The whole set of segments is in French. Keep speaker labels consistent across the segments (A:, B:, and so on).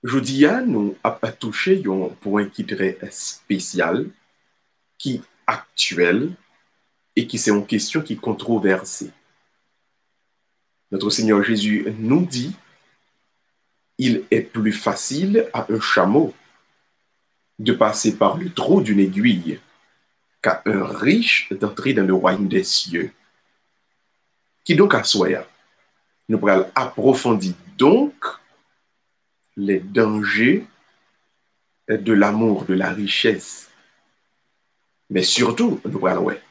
A: Jodi a nous a touché un point qui est très spécial, qui est actuel et qui c'est une question qui est controversée. Notre Seigneur Jésus nous dit, il est plus facile à un chameau de passer par le trou d'une aiguille qu'à un riche d'entrer dans le royaume des cieux. Qui donc a soya? Nous pourrons approfondir donc les dangers de l'amour, de la richesse. Mais surtout, nous pourrons ouais,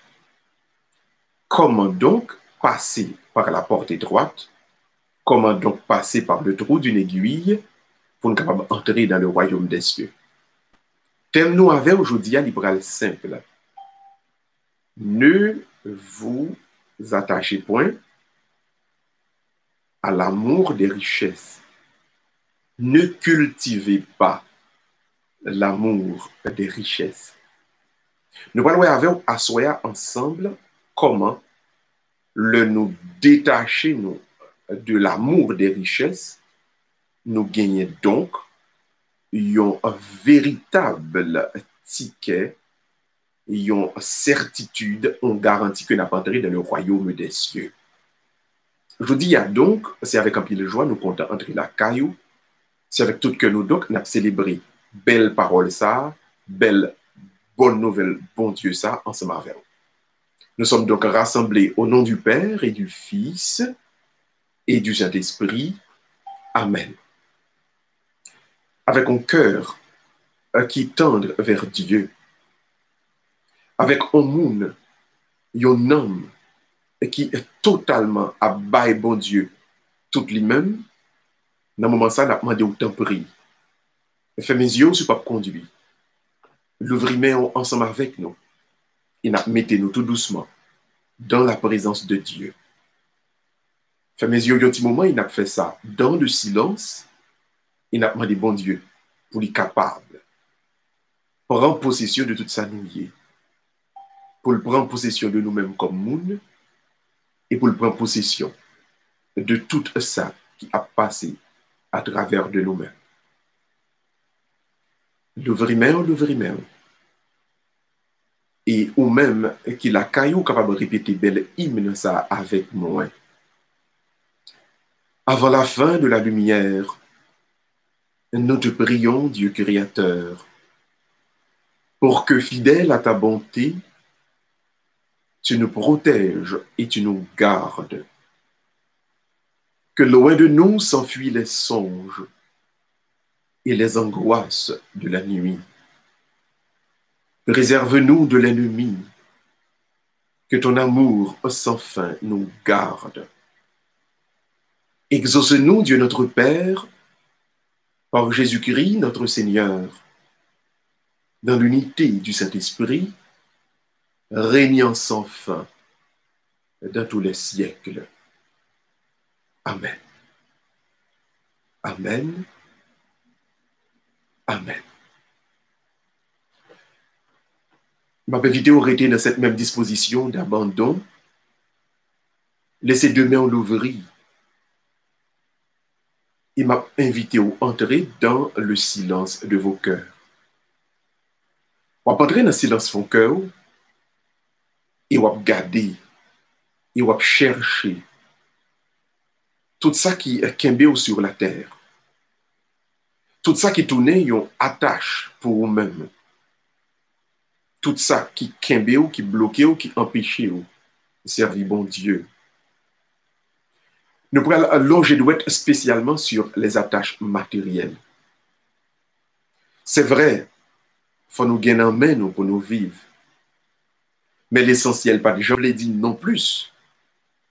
A: comment donc passer par la porte droite? Comment donc passer par le trou d'une aiguille pour nous capable d'entrer dans le royaume des cieux? Thème nous avait aujourd'hui à libéral simple. Ne vous attachez point à l'amour des richesses. Ne cultivez pas l'amour des richesses. Nous allons avec assoya ensemble comment nous détacher nous, de l'amour des richesses, nous gagner donc un véritable ticket, une certitude, on garantit que nous entrer dans le royaume des cieux. Je dis donc, c'est avec un pied de joie, nous comptons entrer la caillou, c'est avec tout que nous donc, nous avons célébré belle parole ça, belle bonne nouvelle, bon Dieu ça, ensemble avec nous. Nous sommes donc rassemblés au nom du Père et du Fils et du Saint-Esprit. Amen. Avec un cœur qui tendre vers Dieu, avec un monde, un homme qui est totalement à bail bon Dieu, tout lui-même, dans le moment ça, n'a demandé autant prier. Fait mes yeux sur pas conduit. L'ouvrir main ensemble avec nous. Et n'a mettez nous tout doucement dans la présence de Dieu. Fait mes yeux un petit moment, il n'a fait ça dans le silence. Il n'a demandé bon Dieu pour lui capable prendre possession de toute sa nouille, pour le prendre possession de nous-mêmes comme monde et pour le prendre possession de tout ça qui a passé à travers de nous-mêmes. L'ouvrir-main. Et ou même qu'il a caillou capable de répéter belle hymne ça avec moi. Avant la fin de la lumière, nous te prions, Dieu créateur, pour que, fidèle à ta bonté, tu nous protèges et tu nous gardes. Que loin de nous s'enfuient les songes et les angoisses de la nuit. Réserve-nous de l'ennemi, que ton amour sans fin nous garde. Exauce-nous, Dieu notre Père, par Jésus-Christ notre Seigneur, dans l'unité du Saint-Esprit, régnant sans fin dans tous les siècles. Amen. Amen. Amen. Ma vidéo aurait été dans cette même disposition d'abandon. Laissez demain l'ouvrir. Il m'a invité à entrer dans le silence de vos cœurs. On va entrer dans le silence de vos cœurs et on va garder, et on va chercher tout ça qui est kembe sur la terre. Tout ça qui tourne, yon attache pour vous-même. Tout ça qui kembe ou qui bloque ou qui empêche ou servir bon Dieu. Nous pourrons allonger douette spécialement sur les attaches matérielles. C'est vrai, il faut nous gagner en main pour nous vivre. Mais l'essentiel, pas de je l'ai dit non plus.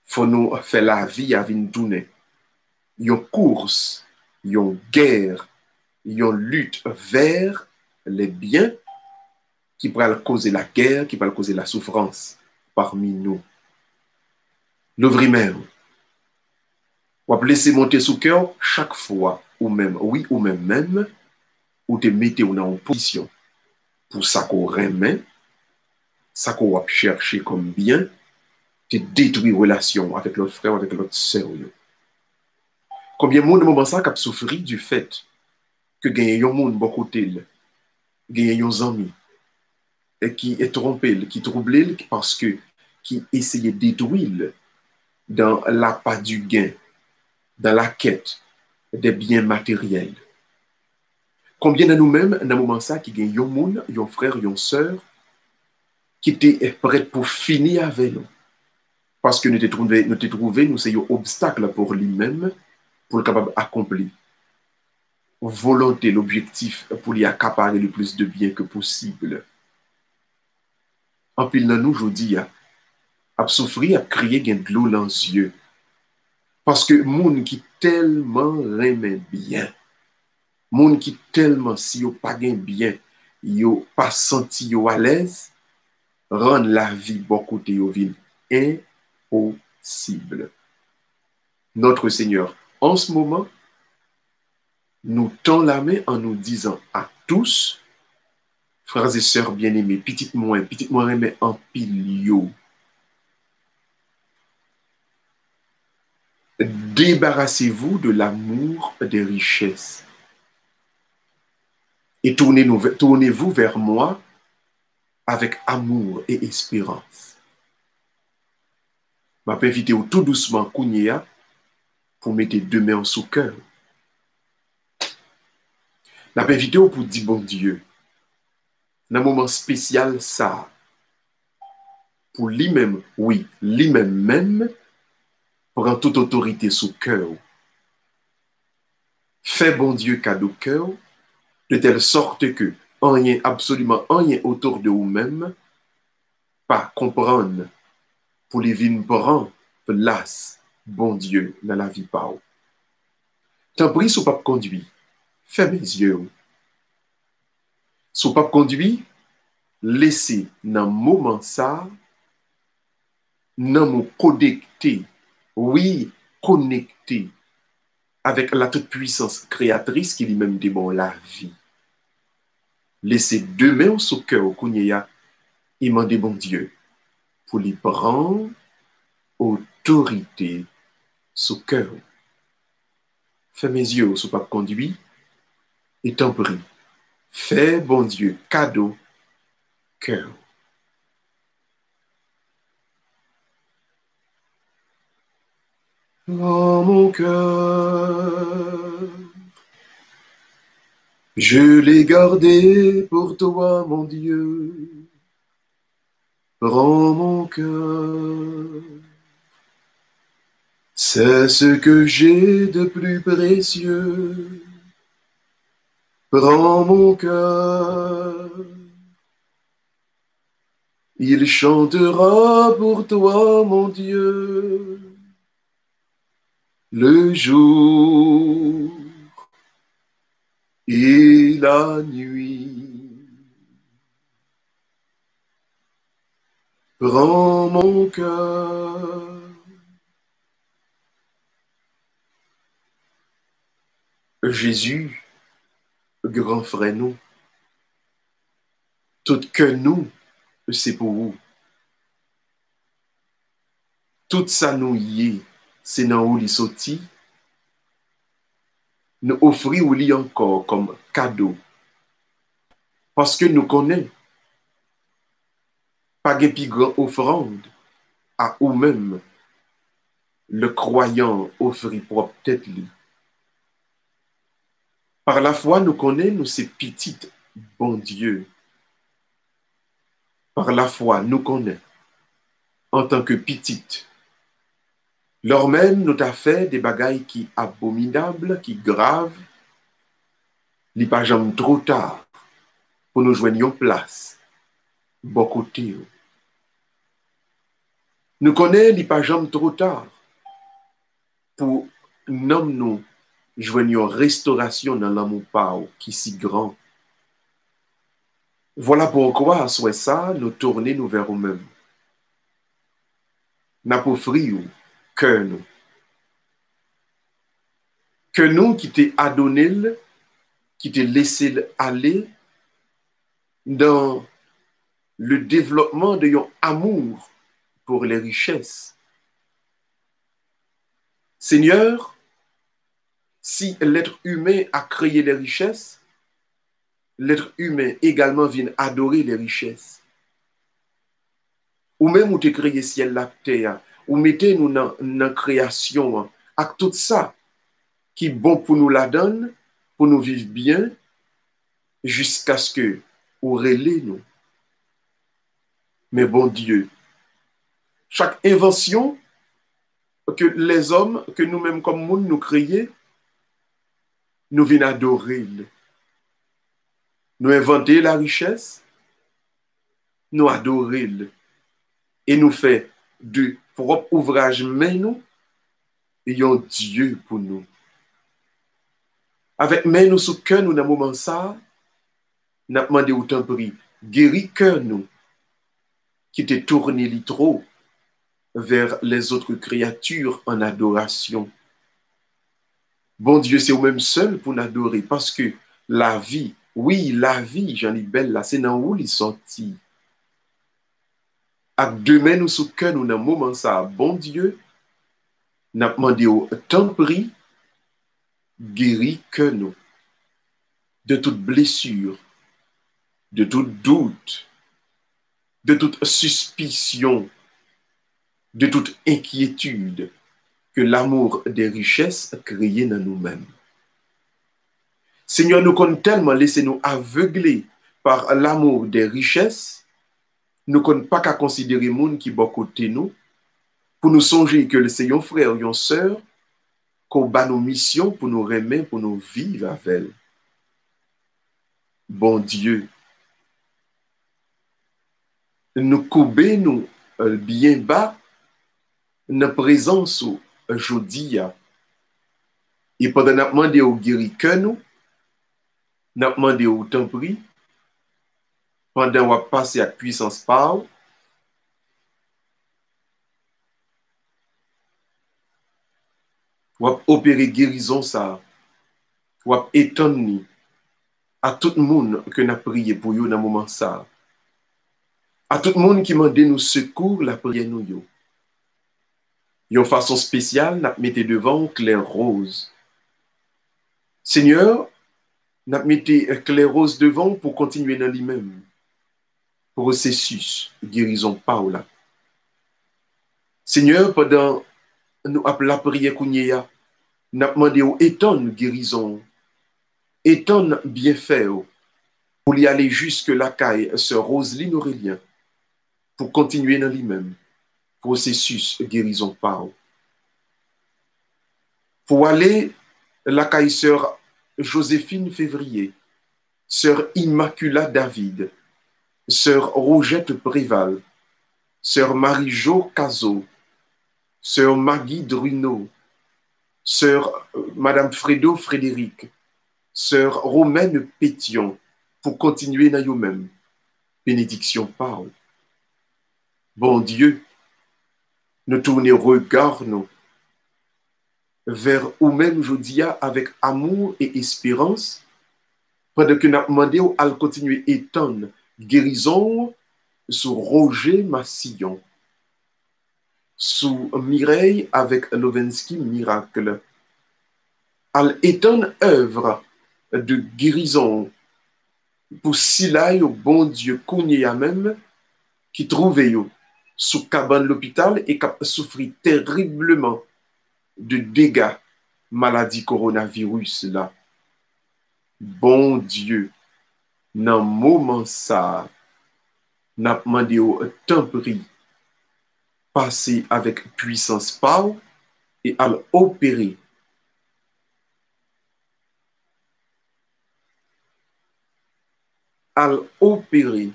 A: Il faut nous faire la vie à nous tourner. Yon course, yon guerre, yon lutte vers les biens qui pourraient causer la guerre, qui pourraient causer la souffrance parmi nous. L'ouvrir-main, ou laisser monter sous cœur chaque fois, ou même, oui, ou même, ou te mettez dans une position pour ça qu'on remet, ça qu'on va chercher comme bien, te détruire relation avec l'autre frère, avec l'autre sœur. Combien de monde moment ça qui a souffert du fait que gagne un monde bon côté, gagne un ami, et qui est trompé, qui troublé parce que qui essayait de détruire dans l'appât du gain, dans la quête des biens matériels. Combien de nous-mêmes, dans le moment ça, qui gagne un monde, un frère, une sœur, qui était prêt pour finir avec nous. Parce que nous te trouvé, nous c'est un obstacle pour lui-même, pour le capable d'accomplir. Volonté, l'objectif pour lui accaparer le plus de biens que possible. En pile dans nous, je dis, à souffrir, à crier, gain de l'eau dans les yeux. Parce que moun qui tellement remet bien, moun qui tellement si yo pas gain bien, yo pas senti yo à l'aise, rend la vie beaucoup de yo vin impossible. Notre Seigneur, en ce moment, nous tend la main en nous disant à tous, frères et sœurs bien-aimés, petit moins remet en pile yo. Débarrassez-vous de l'amour des richesses et tournez-vous vers moi avec amour et espérance. Je vais inviter tout doucement Kounia pour mettre deux mains sous cœur. Je vais inviter pour dire bon Dieu, dans un moment spécial, ça, pour lui-même, oui, lui-même, prend toute autorité sous cœur. Fais bon Dieu cadeau cœur, de telle sorte que rien, absolument rien autour de vous-même, pas comprendre pour les vignes prendre place, bon Dieu, dans la vie par. T'en prie, sous pape conduit, fais mes yeux. Sous pape conduit, laissez dans moment ça, dans mon connecté, oui, connecté avec la toute-puissance créatrice qui lui-même dit bon la vie. Laissez deux mains sous cœur au Kounia et demandez bon Dieu pour lui prendre autorité sous cœur. Fais mes yeux sous pape conduit et t'en prie. Fais bon Dieu cadeau cœur. Dans mon cœur, je l'ai gardé pour toi, mon Dieu. Prends mon cœur, c'est ce que j'ai de plus précieux. Prends mon cœur, il chantera pour toi, mon Dieu, le jour et la nuit. Prends mon cœur, Jésus, grand frère nous, tout que nous, c'est pour vous. Tout ça nous y est, c'est dans où les sorti, nous offrir ou li encore comme cadeau. Parce que nous connaissons pas de plus grande offrande à nous-mêmes, le croyant offrir propre tête li. Par la foi, nous connaissons nous ces petites bon Dieu. Par la foi, nous connaissons en tant que petite. Lors même, nous t'a fait des bagailles qui abominables, qui graves, li pas jamais trop tard pour nous joindre en place, bon côté. Nous connaissons li pas jamais trop tard pour nous joindre en restauration dans l'amour pao qui si grand. Voilà pourquoi, soit ça, nous tourner nous vers nous-mêmes. N'a pas offrir que nous. Que nous qui t'ai adonné, qui t'ai laissé aller dans le développement de ton amour pour les richesses. Seigneur, Si l'être humain a créé les richesses, l'être humain également vient adorer les richesses. Ou même où tu créé ciel la terre, ou mettez nous dans la création, avec tout ça qui est bon pour nous la donne, pour nous vivre bien, jusqu'à ce que ou relais nous. Mais bon Dieu, chaque invention que les hommes, que nous-mêmes comme monde nous créons, nous venons adorer. Nous inventer la richesse, nous adorer et nous faire de propre ouvrage mais nous ayons Dieu pour nous. Avec main nous sous cœur nous dans le moment ça, nous avons demandé autant prix, guéris cœur nous, qui t'est tourné trop vers les autres créatures en adoration. Bon Dieu, c'est vous-même seul pour nous adorer, parce que la vie, oui, la vie, j'en ai belle là, c'est dans où il sorti. À demain nous sous cœur nous dans le moment ça, bon Dieu, nous avons demandé autant prix, guéris cœur nous de toute blessure, de tout doute, de toute suspicion, de toute inquiétude que l'amour des richesses créé dans nous-mêmes. Seigneur, nous comptons tellement laisser nous aveugler par l'amour des richesses, nous ne comptons pas qu'à considérer le monde qui est à côté de nous, pour nous songer que c'est un frère ou une sœur, qu'on bat nos missions pour nous remettre, pour nous vivre avec elle. Bon Dieu, nous couper nous bien bas dans présence aujourd'hui. Et pendant que nous demandé au guéri que nous demandé au temps pris, pendant qu'on passe à puissance par, on opérer guérison ça, on étonner à tout le monde que nous avons prié pour eux dans ce moment ça. À tout le monde qui m'a demandé nous secours, la prière nous yo. Une façon spéciale, nous mettez devant clair rose. Seigneur, nous mettez clair rose devant pour continuer dans lui-même. Processus, guérison Paula. Seigneur, pendant nous la prière qu'on y a, nous avons demandé au étonne guérison, étonne bienfait, pour y aller jusque la caille, sœur Roseline Aurélien, pour continuer dans lui-même. Processus, guérison Paula. Pour aller la caille sœur Joséphine Février, sœur Immaculata David, sœur Rougette Préval, sœur Marie-Jo Cazot, sœur Maggie Druno, sœur Madame Fredo Frédéric, sœur Romaine Pétion, pour continuer dans vous-même. Bénédiction parle. Bon Dieu, nous tournons regard nous vers vous-même aujourd'hui avec amour et espérance, pendant que nous demandons à continuer étendre guérison sur Roger Massillon, sous Mireille avec Lovensky Miracle, à étendre œuvre de guérison pour Silaï au bon Dieu Kounia même qui trouvait sous cabane l'hôpital et qui a souffert terriblement de dégâts maladie coronavirus là. Bon Dieu, dans moment ça, n'a demandé au temps pris passer avec puissance par et à l'opérer. À l'opérer.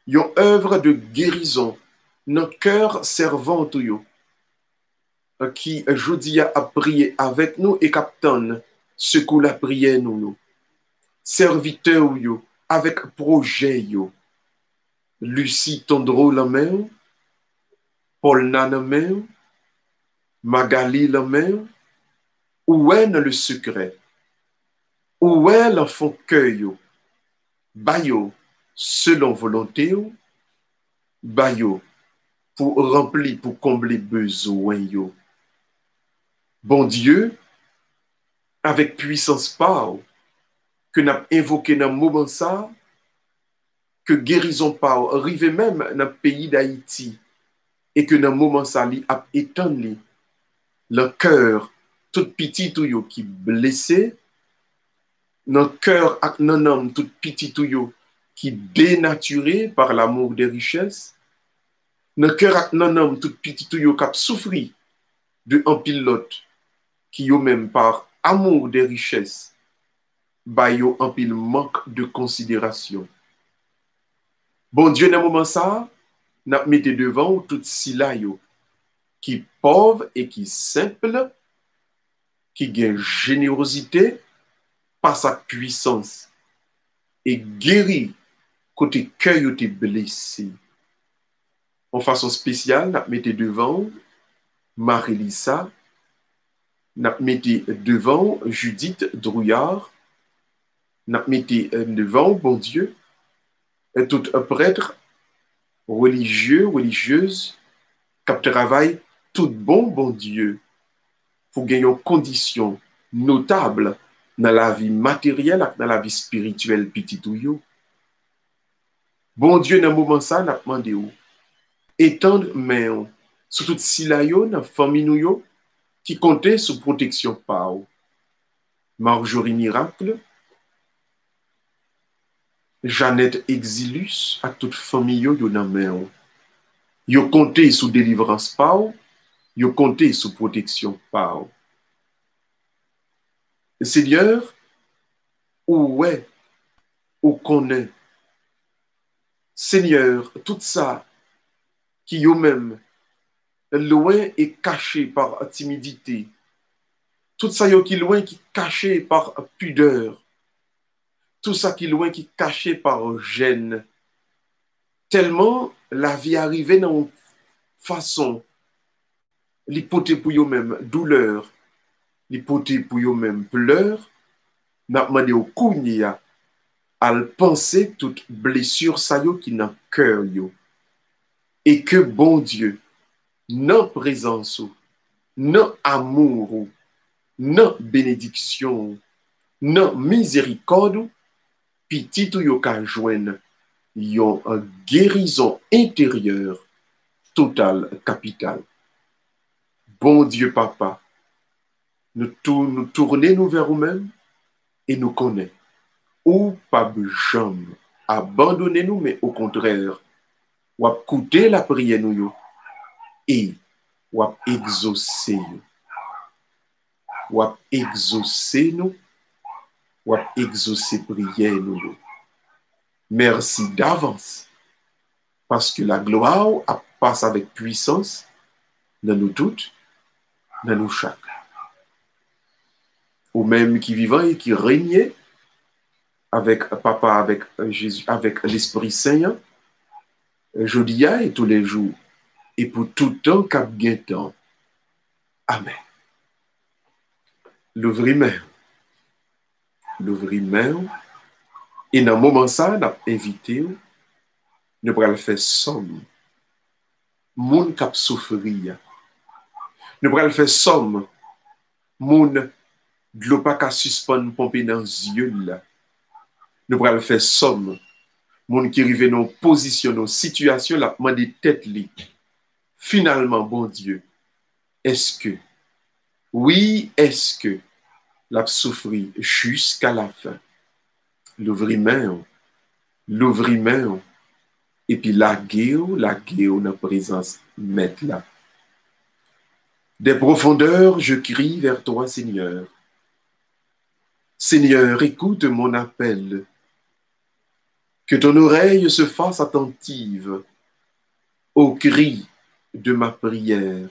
A: Une œuvre de guérison, notre cœur servant tout qui jeudi a prié avec nous et captain ce qu'on la prié nous. Serviteur yo, avec projet yo. Lucie Tondreau la main, Paul Nana main, Magali la main, où est le secret? Où est l'enfant cueil? Bayo, selon volonté, bayo, pour remplir, pour combler besoin yo. Bon Dieu, avec puissance par, que n'a invoqué dans le moment ça, que guérison par, arrive même dans le pays d'Haïti, et que dans le moment ça, li a étonné le cœur, tout petit tout yo qui blessé, dans le cœur ak nan homme tout petit tout yo qui dénaturé par l'amour des richesses, dans le cœur ak nan homme tout petit tout yo qui a souffri de un pilote qui yo même par amour des richesses, ba yo un pile manque de considération. Bon Dieu, dans le moment ça, n'a mis devant tout si là yo, qui pauvre et qui simple, qui gagne générosité par sa puissance et guérit côté cœur yo te blessé. En façon spéciale, n'a mis devant Marie-Lisa, n'a mis devant Judith Drouillard, n'a mis devant, bon Dieu, tout prêtre religieux, religieuse, qui travaille tout bon Dieu, pour gagner une condition notable dans la vie matérielle et dans la vie spirituelle petit ou yo. Bon Dieu, dans le moment ça, n'a demandé ou étendre main sur toute si la yo, dans la famille nou yo, qui comptait sous protection par Marjorie Miracle, Jeannette Exilus, à toute famille yo dans main. Yo compté sous délivrance par, yo compté sous protection par. Seigneur, ou ouais, ou connaît. Seigneur, tout ça qui yo même loin et caché par timidité, tout ça yo qui loin qui caché par pudeur, tout ça qui loin qui caché par gêne, tellement la vie arrivée dans une façon, l'hypothèse pour yo même douleur, l'hypothèse pour yo même pleur, n'a demandé au kounia à le penser toute blessure ça yo qui dans cœur yo, et que bon Dieu, non présence, non amour, non bénédiction, non miséricorde, petit ou yo ka joine yon guérison intérieure totale, capitale. Bon Dieu Papa, nous tourner nous vers nous-mêmes et nous connaître. Ou pas jamais abandonner nous, mais au contraire, ou écouter la prière nous yo, et ou exaucer nous. Ou exaucer nous, ou exaucer prière nous. Merci d'avance, parce que la gloire passe avec puissance dans nous toutes, dans nous chaque. Ou même qui vivant et qui régnait avec Papa, avec Jésus, avec l'Esprit Saint, jeudi et tous les jours, et pour tout temps cap temps. Amen. L'ouvrir main, et dans le moment ça, on a invité, nous allons faire somme, moun kap souffrir. Nous allons faire somme, moun de l'eau pas qu'à suspendre pomper dans les yeux là. Nous allons faire somme, moun qui arrive dans position, dans situation là, demander tête li. Finalement, bon Dieu, est-ce que, oui, est-ce que l'a souffrir jusqu'à la fin? L'ouvrir main, et puis la guerre dans présence maître là. Des profondeurs, je crie vers toi, Seigneur. Seigneur, écoute mon appel. Que ton oreille se fasse attentive au cri de ma prière.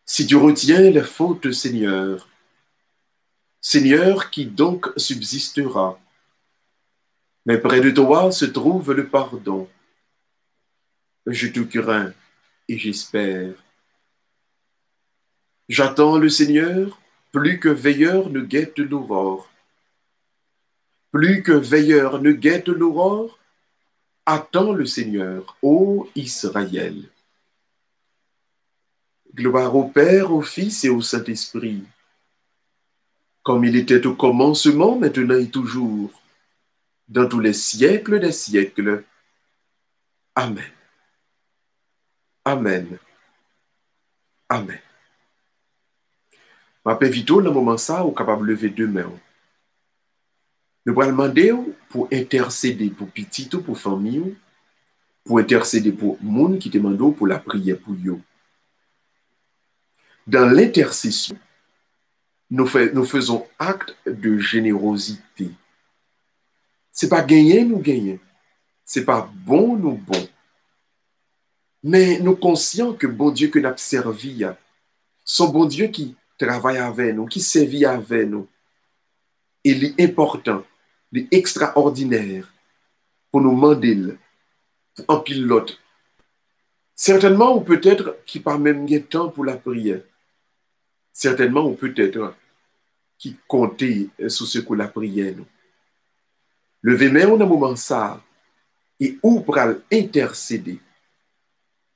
A: Si tu retiens les fautes, Seigneur, Seigneur, qui donc subsistera? Mais près de toi se trouve le pardon. Je te crains et j'espère. J'attends le Seigneur, plus que veilleur ne guette l'aurore. Plus que veilleur ne guette l'aurore, attends le Seigneur, ô Israël. Gloire au Père, au Fils et au Saint-Esprit, comme il était au commencement, maintenant et toujours, dans tous les siècles des siècles. Amen. Amen. Amen. Ma paix vito, dans le moment ça, ou capable de lever deux mains. Nous allons demander pour intercéder pour petit ou pour famille, pour intercéder pour monde qui demande pour la prière pour eux. Dans l'intercession, nous faisons acte de générosité. C'est pas gagner, nous gagner. C'est pas bon, nous bon. Mais nous conscients que bon Dieu que nous avons servi, son bon Dieu qui travaille avec nous, qui servit avec nous, il est important, il est extraordinaire pour nous demander en pilote. Certainement, ou peut-être qui pas même de temps pour la prière. Certainement, ou peut-être qui comptait sur ce que la prière. Levez main au moment ça et où pour intercéder.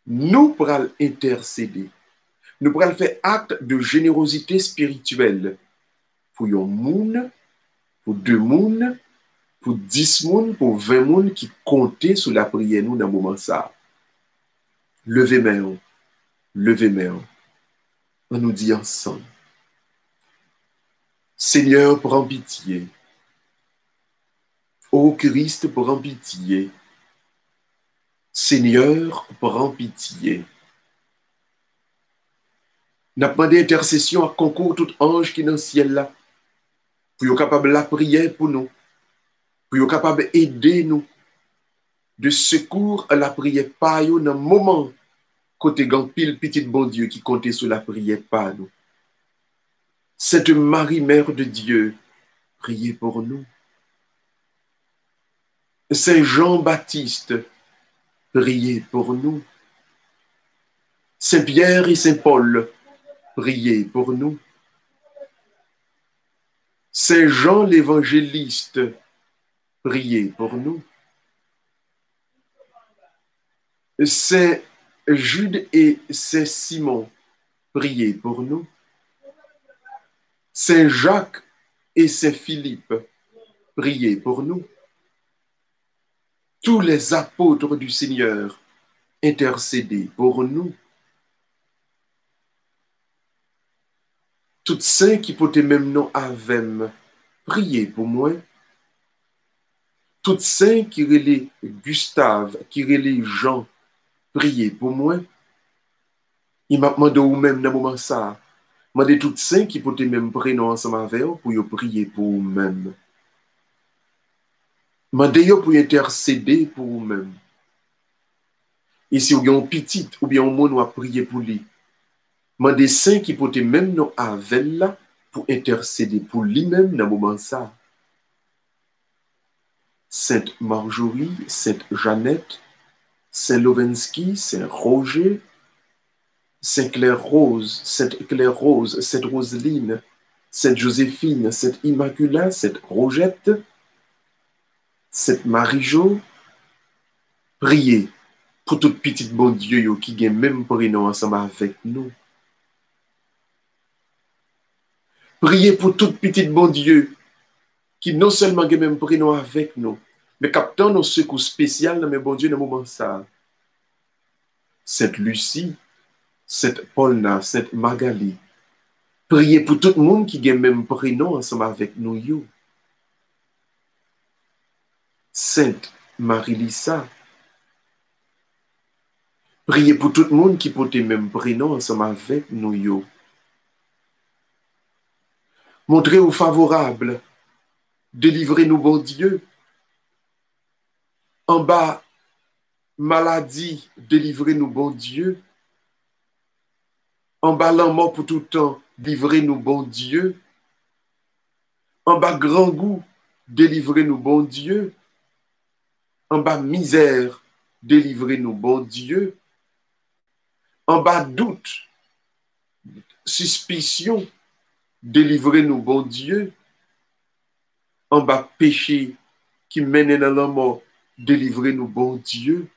A: Nous pour intercéder. Nous pourrons faire acte de générosité spirituelle pour un monde, pour 2 moun, pour 10 moun, pour 20 moun qui comptaient sur la prière nous dans le moment ça. Levez main, levez main. On nous dit ensemble. Seigneur, prends pitié. Ô Christ, prends pitié. Seigneur, prends pitié. N'a pas d'intercession à concours tout ange qui est dans le ciel là. Pour être capable de la prière pour nous. Pour être capable d'aider nous. De secours à la prière par nous dans le moment côté grand pile petit bon Dieu qui comptait sur la prière par nous. Cette Marie, Mère de Dieu, priez pour nous. Saint Jean-Baptiste, priez pour nous. Saint Pierre et Saint Paul, priez pour nous. Saint Jean l'Évangéliste, priez pour nous. Saint Jude et Saint Simon, priez pour nous. Saint Jacques et Saint Philippe, priez pour nous. Tous les apôtres du Seigneur, intercédez pour nous. Toutes saints qui portent même nom avec, priez pour moi. Toutes saints qui relient Gustave, qui relient Jean, priez pour moi. Il m'a demandé ou même dans le moment ça. Il m'a dit toutes saints qui portent même prénom ensemble avec eux pour prier pour vous-même. Il m'a dit pour intercéder pour vous-même. Et si vous avez un petit ou bien un monde à prier pour lui, mais des saints qui portent même nom avec là pour intercéder pour lui-même dans le moment ça. Sainte Marjorie, Sainte Jeannette, Saint Lovensky, Saint Roger, Sainte Claire Rose, Sainte Claire Rose, Sainte Roseline, Sainte Joséphine, Sainte Immaculée, Sainte Rogette, Sainte Marie-Jo, priez pour toute petite bon Dieu qui gagne même prénom ensemble avec nous. Priez pour toute petite bon Dieu qui non seulement gagne même prénom avec nous, mais captant nos secours spéciaux dans mes bon Dieu dans le moment ça. Sainte Lucie, Sainte Paulna, Sainte Magali. Priez pour tout le monde qui gagne même prénom ensemble avec nous. Yo. Sainte Marie-Lisa. Priez pour tout le monde qui porte même prénom ensemble avec nous. Yo. Montrez-vous favorable. Délivrez-nous, bon Dieu. En bas, maladie, délivrez-nous, bon Dieu. En bas, la mort pour tout temps, délivrez-nous, bon Dieu. En bas, grand goût, délivrez-nous, bon Dieu. En bas, misère, délivrez-nous, bon Dieu. En bas, doute, suspicion, délivrez-nous, bon Dieu. En bas, péché qui mène dans la mort, délivrez-nous, bon Dieu.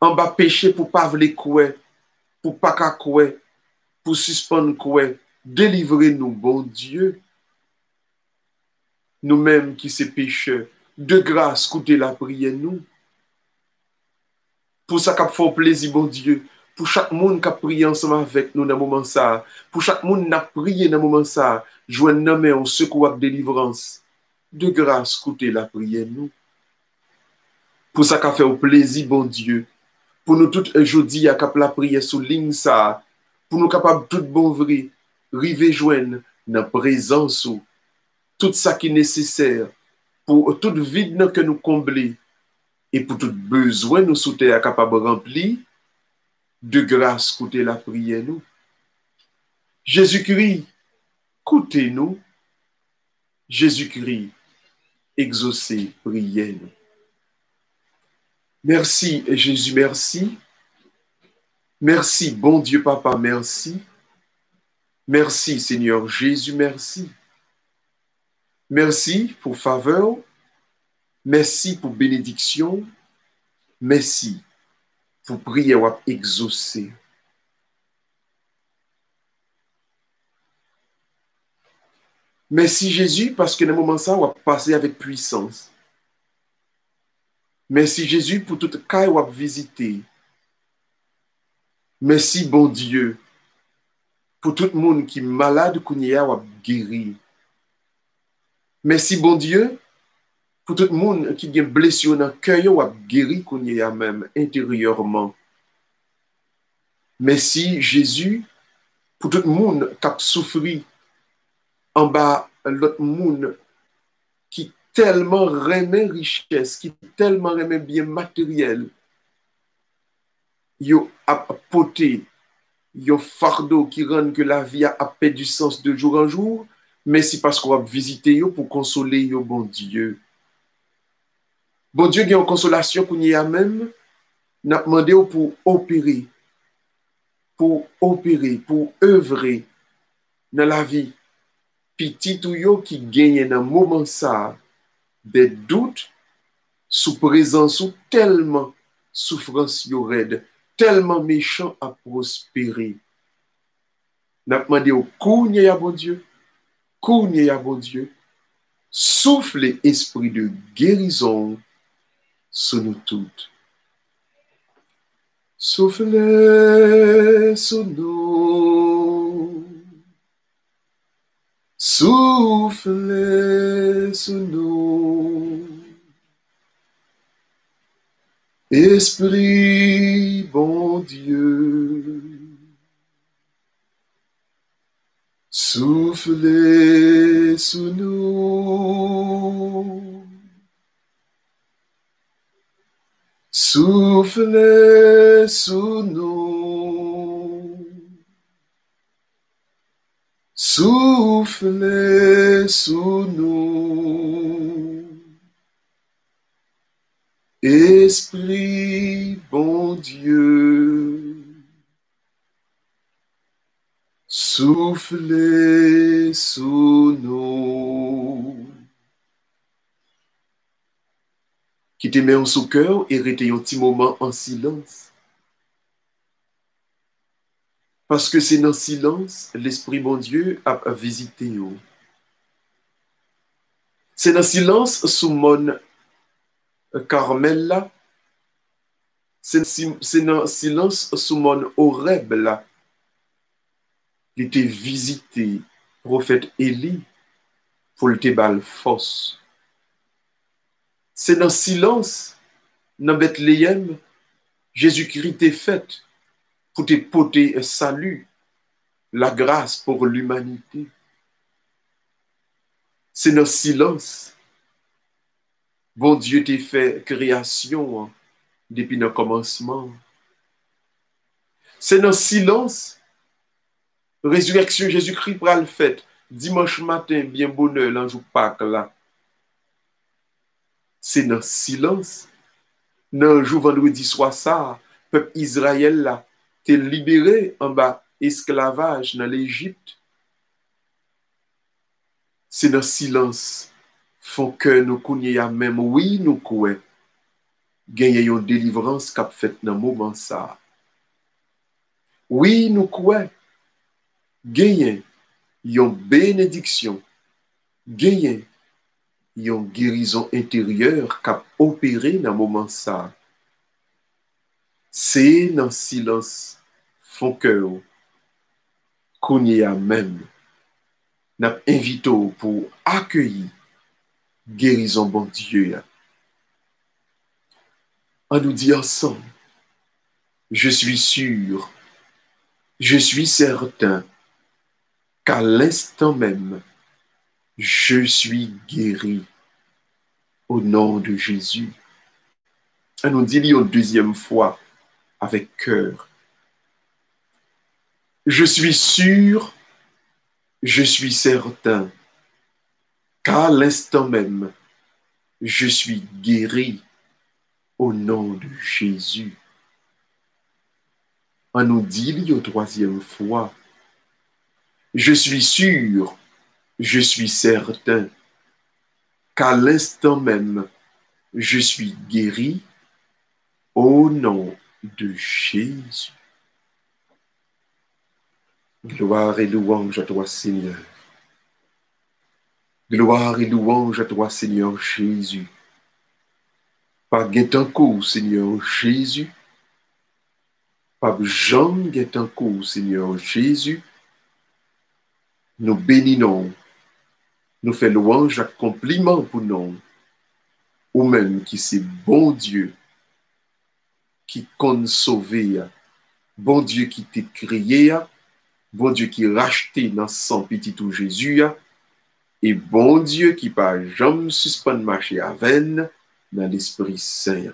A: En bas, péché pour pas vouloir quoi, pour pas qu'à quoi, pour suspendre quoi, délivrez-nous, bon Dieu. nous-mêmes qui sommes pécheurs, de grâce, écoutez la prière nous. Pour ça qu'a fait plaisir, bon Dieu, pour chaque monde qui a prié ensemble avec nous dans le moment ça, pour chaque monde qui a prié dans le moment ça, joindre nos mains en secours et délivrance. De grâce, écoutez la prière nous. Pour ça qu'a fait plaisir, bon Dieu, pour nous tout aujourd'hui à cap la prière sous ligne ça, pour nous capables tout bon vrai, river joindre dans la présence ou tout ça qui est nécessaire pour tout vide que nous combler et pour tout besoin nous souhaiter capable remplir de grâce écoutez la prière nous. Jésus-Christ, écoutez-nous. Jésus-Christ, exaucez, priez nous. Merci Jésus, merci. Merci bon Dieu Papa, merci. Merci Seigneur Jésus, merci. Merci pour faveur. Merci pour bénédiction. Merci pour prière exaucée. Merci Jésus parce que dans le moment ça, on va passer avec puissance. Merci Jésus pour tout cas on va visiter. Merci bon Dieu pour tout le monde qui est malade qu'on y a guéri. Merci bon Dieu pour tout le monde qui a blessure dans le cœur ou guéri qu'on y a même intérieurement. Merci Jésus pour tout le monde qui a souffert en bas l'autre monde qui tellement remet richesse, qui tellement remet bien matériel. Yo a porté yo fardeau qui rend que la vie a perdu du sens de jour en jour. Merci parce qu'on va visiter yo pour consoler yo, bon Dieu. Bon Dieu, il y a une consolation qu'on y a même, n'a demandé pour opérer, pour œuvrer dans la vie. Petit ou yo qui gagne dans le moment ça, des doutes, sous présence ou tellement souffrance yo raide, tellement méchant à prospérer. N'a demandé au cournier à bon Dieu, souffle esprit de guérison sur nous toutes. Soufflez sur nous. Soufflez sur nous. Esprit bon Dieu. Soufflez sur nous. Soufflez sur nous. Soufflez sur nous. Esprit bon Dieu. Soufflez sur nous. Qui te met en sous cœur et restez un petit moment en silence. Parce que c'est dans le silence, l'Esprit bon Dieu a visité. C'est dans le silence sous mon Carmel là. C'est dans le silence sous mon Horeb là. Il était visité, prophète Élie, pour le tébal force. C'est dans le silence, dans Bethléem, Jésus-Christ est fait pour te porter un salut, la grâce pour l'humanité. C'est dans le silence, bon Dieu t'a fait création depuis le commencement. C'est dans le silence, résurrection Jésus-Christ pour le fait, dimanche matin, bien bonheur, l'ange Pâques là. C'est dans le silence. Dans le jour vendredi soir, ça, peuple Israël là, t'es libéré en bas esclavage dans l'Égypte. C'est dans le silence. Font que nous connaissons même, oui, nous croyons. Gagnons une délivrance qu'a fait dans le moment ça. Oui, nous croyons. Gagnons une bénédiction. Gagnons une guérison intérieure qui a opéré dans le moment ça. C'est dans le silence fond cœur qu'on y a même. N'a invité pour accueillir guérison bon Dieu. On nous dit ensemble, je suis sûr, je suis certain qu'à l'instant même, je suis guéri au nom de Jésus. On nous dit une deuxième fois avec cœur. Je suis sûr, je suis certain qu'à l'instant même, je suis guéri au nom de Jésus. On nous dit une troisième fois. Je suis sûr, je suis certain qu'à l'instant même, je suis guéri au nom de Jésus. Gloire et louange à toi, Seigneur. Gloire et louange à toi, Seigneur Jésus. Pas guet-en-coup, Seigneur Jésus. Pas Jean guet-en-coup, Seigneur Jésus. Nous bénissons, nous faisons louange à compliment pour nous. Ou même qui c'est bon Dieu qui compte sauver, bon Dieu qui t'a créé, bon Dieu qui racheté dans son petit tout Jésus, et bon Dieu qui pas jamais suspend marcher à veine dans l'Esprit Saint.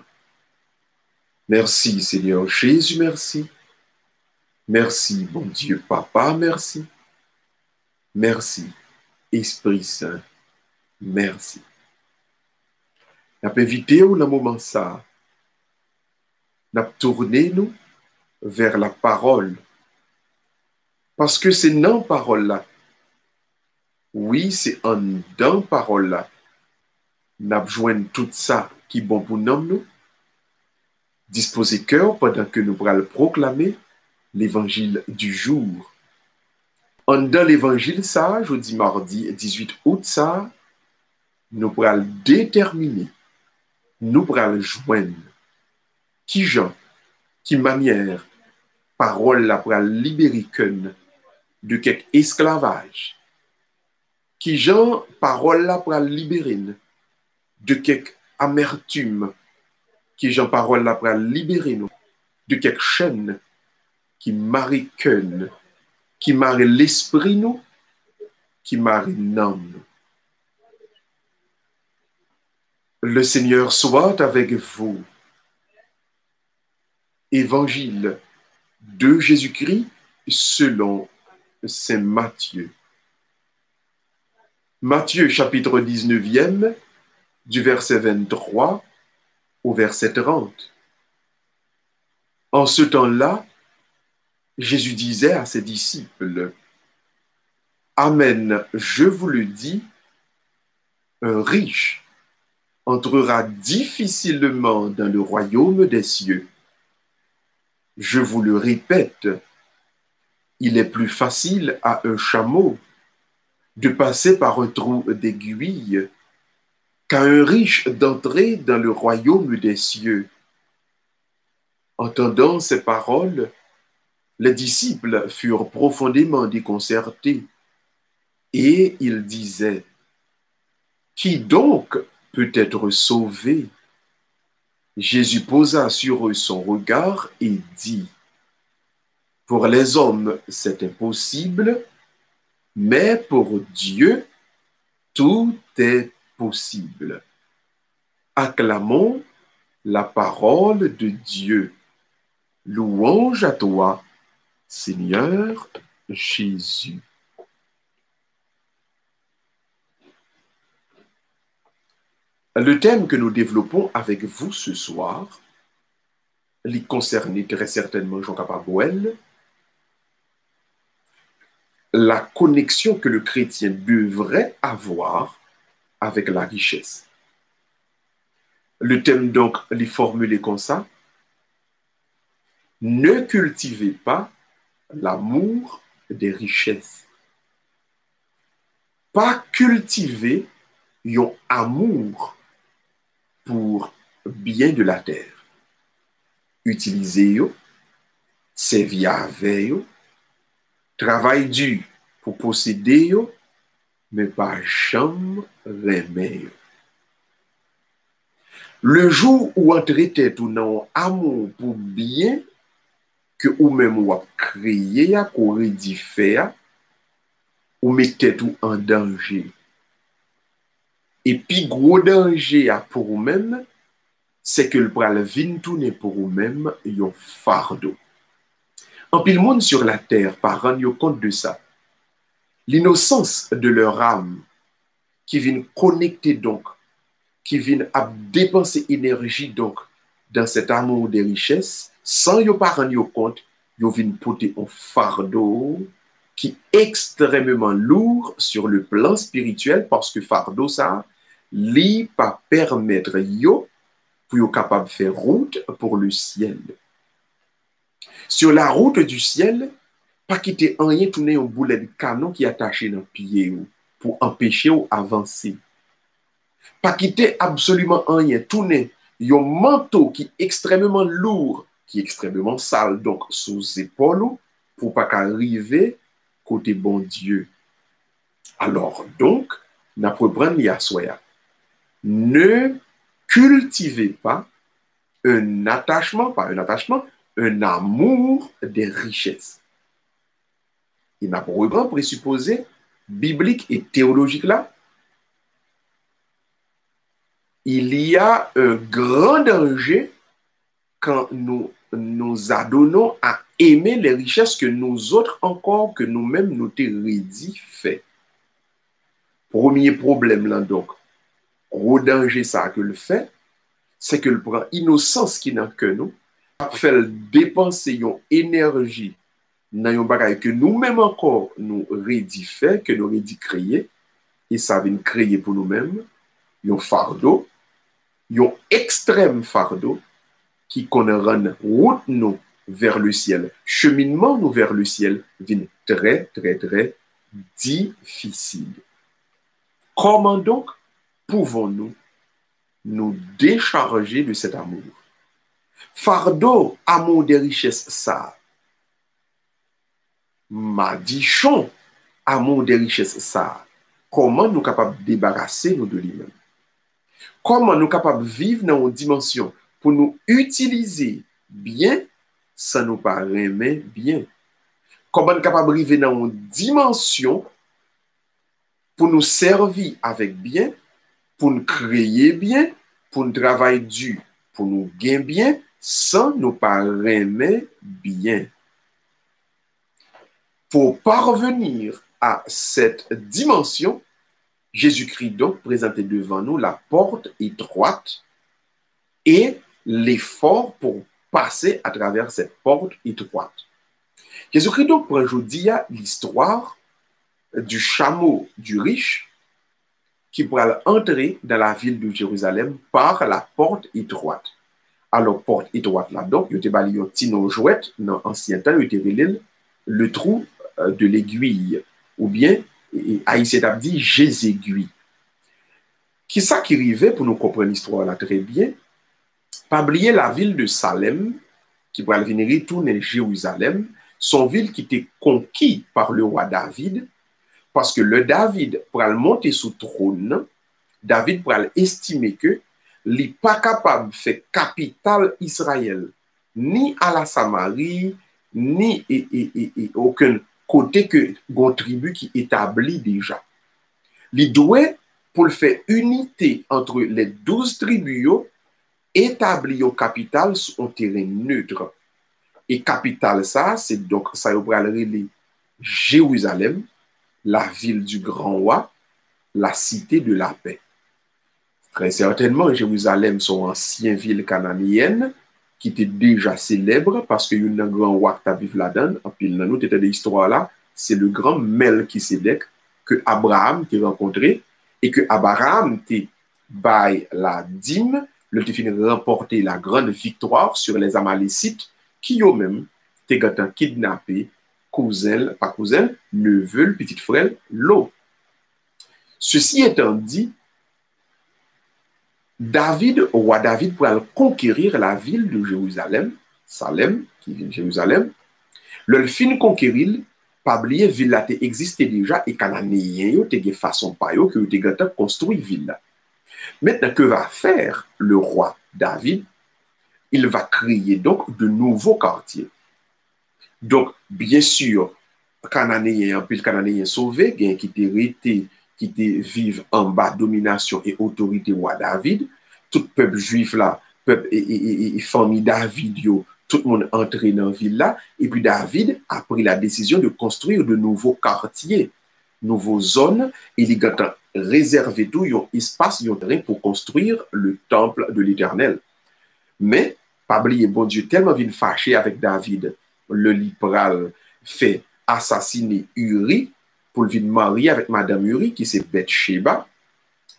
A: Merci Seigneur Jésus, merci. Merci bon Dieu Papa, merci. Merci Esprit Saint, merci. N'a pas invité ou dans le moment ça, n'a tourné nous vers la parole. Parce que c'est non parole là. Oui, c'est en dans parole là. N'a besoin tout ça qui est bon pour nous. Disposez cœur pendant que nous pourrons proclamer l'évangile du jour. En dans l'évangile ça, jeudi mardi 18 août ça, nous pourrons déterminer, nous pourrons joindre qui gens, qui manière, parole là pour libérer de quelque esclavage. Qui gens, parole là pour libérer de quelque amertume. Qui gens, parole là pour libérer nous de quelque chaîne qui marie cœur, qui marie l'esprit nous, qui marie l'âme. Le Seigneur soit avec vous. Évangile de Jésus-Christ selon Saint Matthieu. Matthieu chapitre 19e, du verset 23 au verset 30. En ce temps-là, Jésus disait à ses disciples, Amen, je vous le dis, un riche entrera difficilement dans le royaume des cieux. Je vous le répète, il est plus facile à un chameau de passer par un trou d'aiguille qu'à un riche d'entrer dans le royaume des cieux. Entendant ces paroles, les disciples furent profondément déconcertés et ils disaient, qui donc peut être sauvé? Jésus posa sur eux son regard et dit, pour les hommes, c'est impossible, mais pour Dieu, tout est possible. Acclamons la parole de Dieu. Louange à toi, Seigneur Jésus. Le thème que nous développons avec vous ce soir, il concerne très certainement Jean Capabouel, la connexion que le chrétien devrait avoir avec la richesse. Le thème donc est formulé comme ça. Ne cultivez pas l'amour des richesses. Pas cultiver yon amour pour bien de la terre. Utiliser yo, servir avec yo, travail dur pour posséder yo, mais pas jamais remet yo. Le jour où entrer tête ou non amour pour bien que ou même ou a créé, qu'on redifé, ou mettez tout en danger. Et puis, gros danger pour vous-même, c'est que le pral vin tourner pour vous-même un fardeau. En pile monde sur la terre, par rendre compte de ça. L'innocence de leur âme, qui vient connecter donc, qui vient à dépenser énergie donc, dans cet amour des richesses, sans yo pas rendre compte, yo vient porter un fardeau qui est extrêmement lourd sur le plan spirituel, parce que fardeau ça, li pas permettre yo pour yo capable de faire route pour le ciel. Sur la route du ciel, pas quitter rien tourner un boulet de canon qui est attaché dans le pied pour empêcher ou avancer. Pas quitter absolument rien tourner un manteau qui est extrêmement lourd, qui est extrêmement sale, donc sous épaules, pour pas qu'arriver côté bon Dieu. Alors donc, n'apprenez l'y assoya. Ne cultivez pas un attachement, pas un attachement, un amour des richesses. Il n'a pas vraiment présupposé biblique et théologique là. Il y a un grand danger quand nous nous adonnons à aimer les richesses que nous autres encore, que nous-mêmes nous t'hérédit fait. Premier problème là donc, gros danger ça que le fait, c'est que le prend innocence qui n'a que nous, fait dépenser une énergie dans un bagage que nous-mêmes encore nous rédit fait, que nous rédit créer, et ça vient créer pour nous-mêmes, un fardeau, un extrême fardeau, qui qu'on rend route nous vers le ciel, cheminement nous vers le ciel, vient très, très, très difficile. Comment donc pouvons-nous nous décharger de cet amour? Fardeau, amour des richesses, ça. Madichon, amour des richesses, ça. Comment nous capables de débarrasser nous de lui-même? Comment nous capables de vivre dans une dimension pour nous utiliser bien sans nous pas aimer bien? Comment nous capables de vivre dans une dimension pour nous servir avec bien, pour nous créer bien, pour nous travailler dur, pour nous gagner bien, sans nous pas aimer bien? Pour parvenir à cette dimension, Jésus-Christ donc présentait devant nous la porte étroite et l'effort pour passer à travers cette porte étroite. Jésus-Christ donc pour aujourd'hui l'histoire du chameau du riche qui pourra entrer dans la ville de Jérusalem par la porte étroite. Alors, porte étroite là, donc, il y a un petit jouette dans l'ancien temps, il y a le trou de l'aiguille, ou bien, Haïtien a dit Jésus-aiguille. Qui ça qui arrivait pour nous comprendre l'histoire là très bien? Pas oublier la ville de Salem, qui pourrait venir retourner Jérusalem, son ville qui était conquise par le roi David, parce que le David, pour aller monter sous trône, David pour aller estimer que il n'est pas capable de faire capitale Israël, ni à la Samarie, ni aucun côté que une tribu qui établit déjà. Il doit, pour le faire unité entre les 12 tribus, établir une capitale sur un terrain neutre. Et capitale, ça, c'est donc, ça va aller Jérusalem, la ville du grand roi, la cité de la paix. Très certainement, Jérusalem, son ancienne ville cananéenne, qui était déjà célèbre parce que y a un grand roi qui a vécu là-dedans. Et puis, dans notre état d'histoire là, c'est le grand Melchisédek que Abraham t'a rencontré et que Abraham t'a bail la dîme, le t'a fini remporter la grande victoire sur les Amalécites qui eux-mêmes t'a kidnappé cousin, pas cousin, neveu, petite frère, l'eau. Ceci étant dit, David, roi David, pour aller conquérir la ville de Jérusalem, Salem, qui vient de Jérusalem, le fin conquérir, pas oublier, ville là existait déjà et Cananéens, yo te gen façon pa yo que yo te construit ville là. Maintenant, que va faire le roi David? Il va créer donc de nouveaux quartiers. Donc, bien sûr, Cananéens, puis Cananéens sauvés, qui te vivent en bas domination et autorité roi David, tout peuple juif là, peuple et famille David, yo, tout le monde entré dans la ville là, et puis David a pris la décision de construire de nouveaux quartiers, nouvelles zones, et il a réservé tout un espace, un terrain pour construire le temple de l'Éternel. Mais, pas oublier, bon Dieu, tellement vient fâché avec David, le libéral fait assassiner Uri pour le marier avec Madame Uri, qui c'est Bathsheba.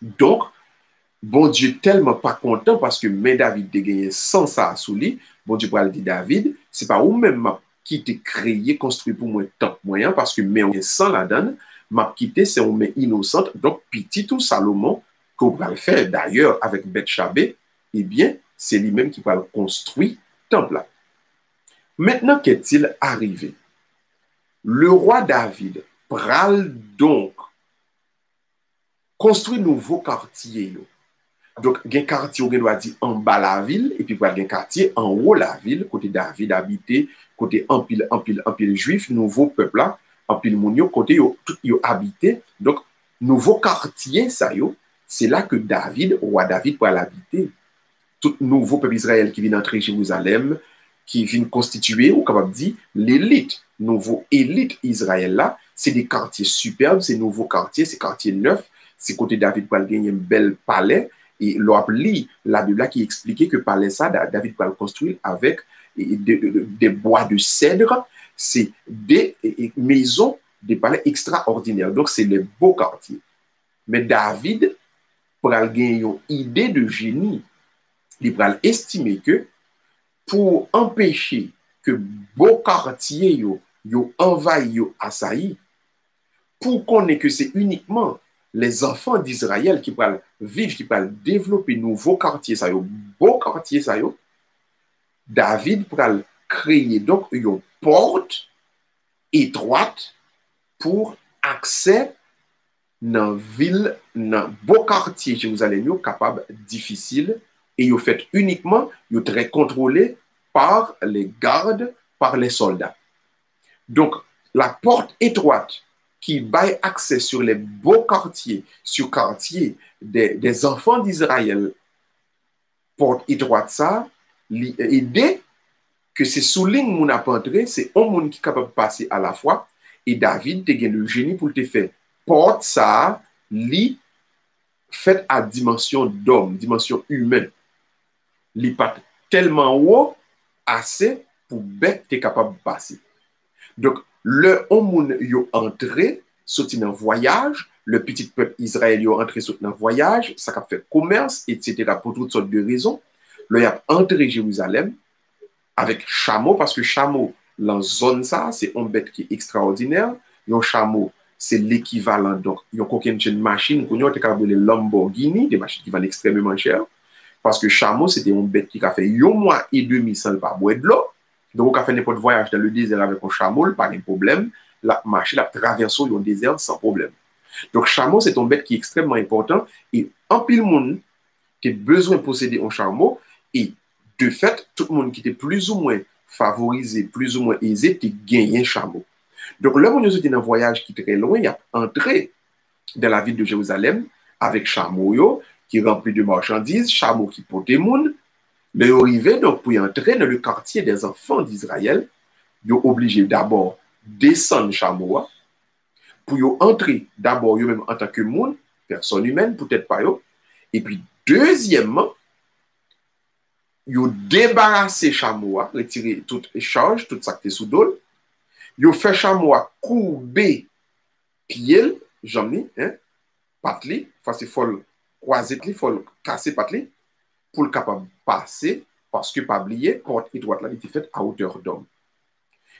A: Donc, bon Dieu tellement pas content parce que mais David te gagné sans ça sous lui. Bon Dieu pour le dire David, c'est pas ou même qui t'ai créé, construit pour moi tant moyen parce que mais on est sans la donne, m'a quitté c'est on met innocente. Donc petit tout Salomon qu'on va le faire d'ailleurs avec Bathsheba, eh bien c'est lui-même qui va le construire temple là. Maintenant qu'est-il arrivé? Le roi David pral donc construit nouveau quartier. Donc, il y a un quartier où on doit dire en bas la ville, et puis il y a un quartier en haut la ville, côté David habité, côté en pile juif, nouveau peuple là, en pile mounio, côté tout yo habité. Donc, nouveau quartier, ça yo, c'est là que David, roi David, pour l'habiter. Tout nouveau peuple Israël qui vient entrer Jérusalem, qui vient constituer, ou capable de dire, l'élite, nouveau élite Israël là, c'est des quartiers superbes, c'est nouveaux quartiers, c'est quartiers neufs, c'est côté David pour gagner un bel palais. Et l'on lit la Bible qui expliquait que palais ça, David va le construire avec des bois de cèdre. C'est des maisons, des palais extraordinaires. Donc, c'est les beaux quartiers. Mais David, pour gagner une idée de génie, il va estimer que pour empêcher que beaux quartiers yo envahi, yo assailli, pour qu'on ait que c'est uniquement les enfants d'Israël qui peuvent vivre, qui peuvent développer nouveaux quartiers, ça y est, beaux quartiers, ça y est, David pourra créer donc une porte étroite pour accès dans la ville, dans beau quartier Jérusalem, capable difficile et vous fait uniquement, vous très contrôlé par les gardes, par les soldats. Donc, la porte étroite qui baille accès sur les beaux quartiers, sur quartier des enfants d'Israël, porte étroite ça, l'idée que c'est souligne mon appentré, c'est un monde qui est capable de passer à la fois, et David, tu as le génie pour te faire porte ça, li fait à dimension d'homme, dimension humaine. Li pas tellement haut, assez pour bête tu es capable de passer. Donc, le monde yo entré, sorti dans voyage, le petit peuple Israël yo entré sorti dans voyage, ça a fait commerce, etc. pour toutes sortes de raisons. Le y a entré Jérusalem avec chameau, parce que chameau, dans zone ça, c'est une bête qui est extraordinaire. Un chameau, c'est l'équivalent, donc, il y a une machine, qu'on a capable de Lamborghini, des machines qui valent extrêmement cher, parce que chameau, c'était une bête qui a fait 1 mois et demi sans pas boire de l'eau. Donc, on a fait n'importe voyage dans le désert avec un chameau, pas de problème. La marche, la traverse le désert sans problème. Donc, chameau, c'est une bête qui est extrêmement important. Et en pile monde qui a besoin de posséder un chameau, et de fait, tout le monde qui était plus ou moins favorisé, plus ou moins aisé, qui gagnait un chameau. Donc, là, on était dans un voyage qui est très loin, il a entré dans la ville de Jérusalem avec chameau qui est rempli de marchandises, chameau qui porte des monde. Mais arrivé donc pour y entrer dans le quartier des enfants d'Israël, ils sont obligés d'abord descendre chameau pour y entrer d'abord eux-mêmes en tant que monde, personne humaine, peut-être pas eux. Et puis deuxièmement, ils ont débarrassé chameau, retirer toute charge, tout ça qui est sous dos. Ils ont fait chameau courber pied, jamais, hein, patli, parce qu'il faut croiser, il faut casser patli pour le capable de passer, parce que, pas oublier, porte étroite là, il était faite à hauteur d'homme.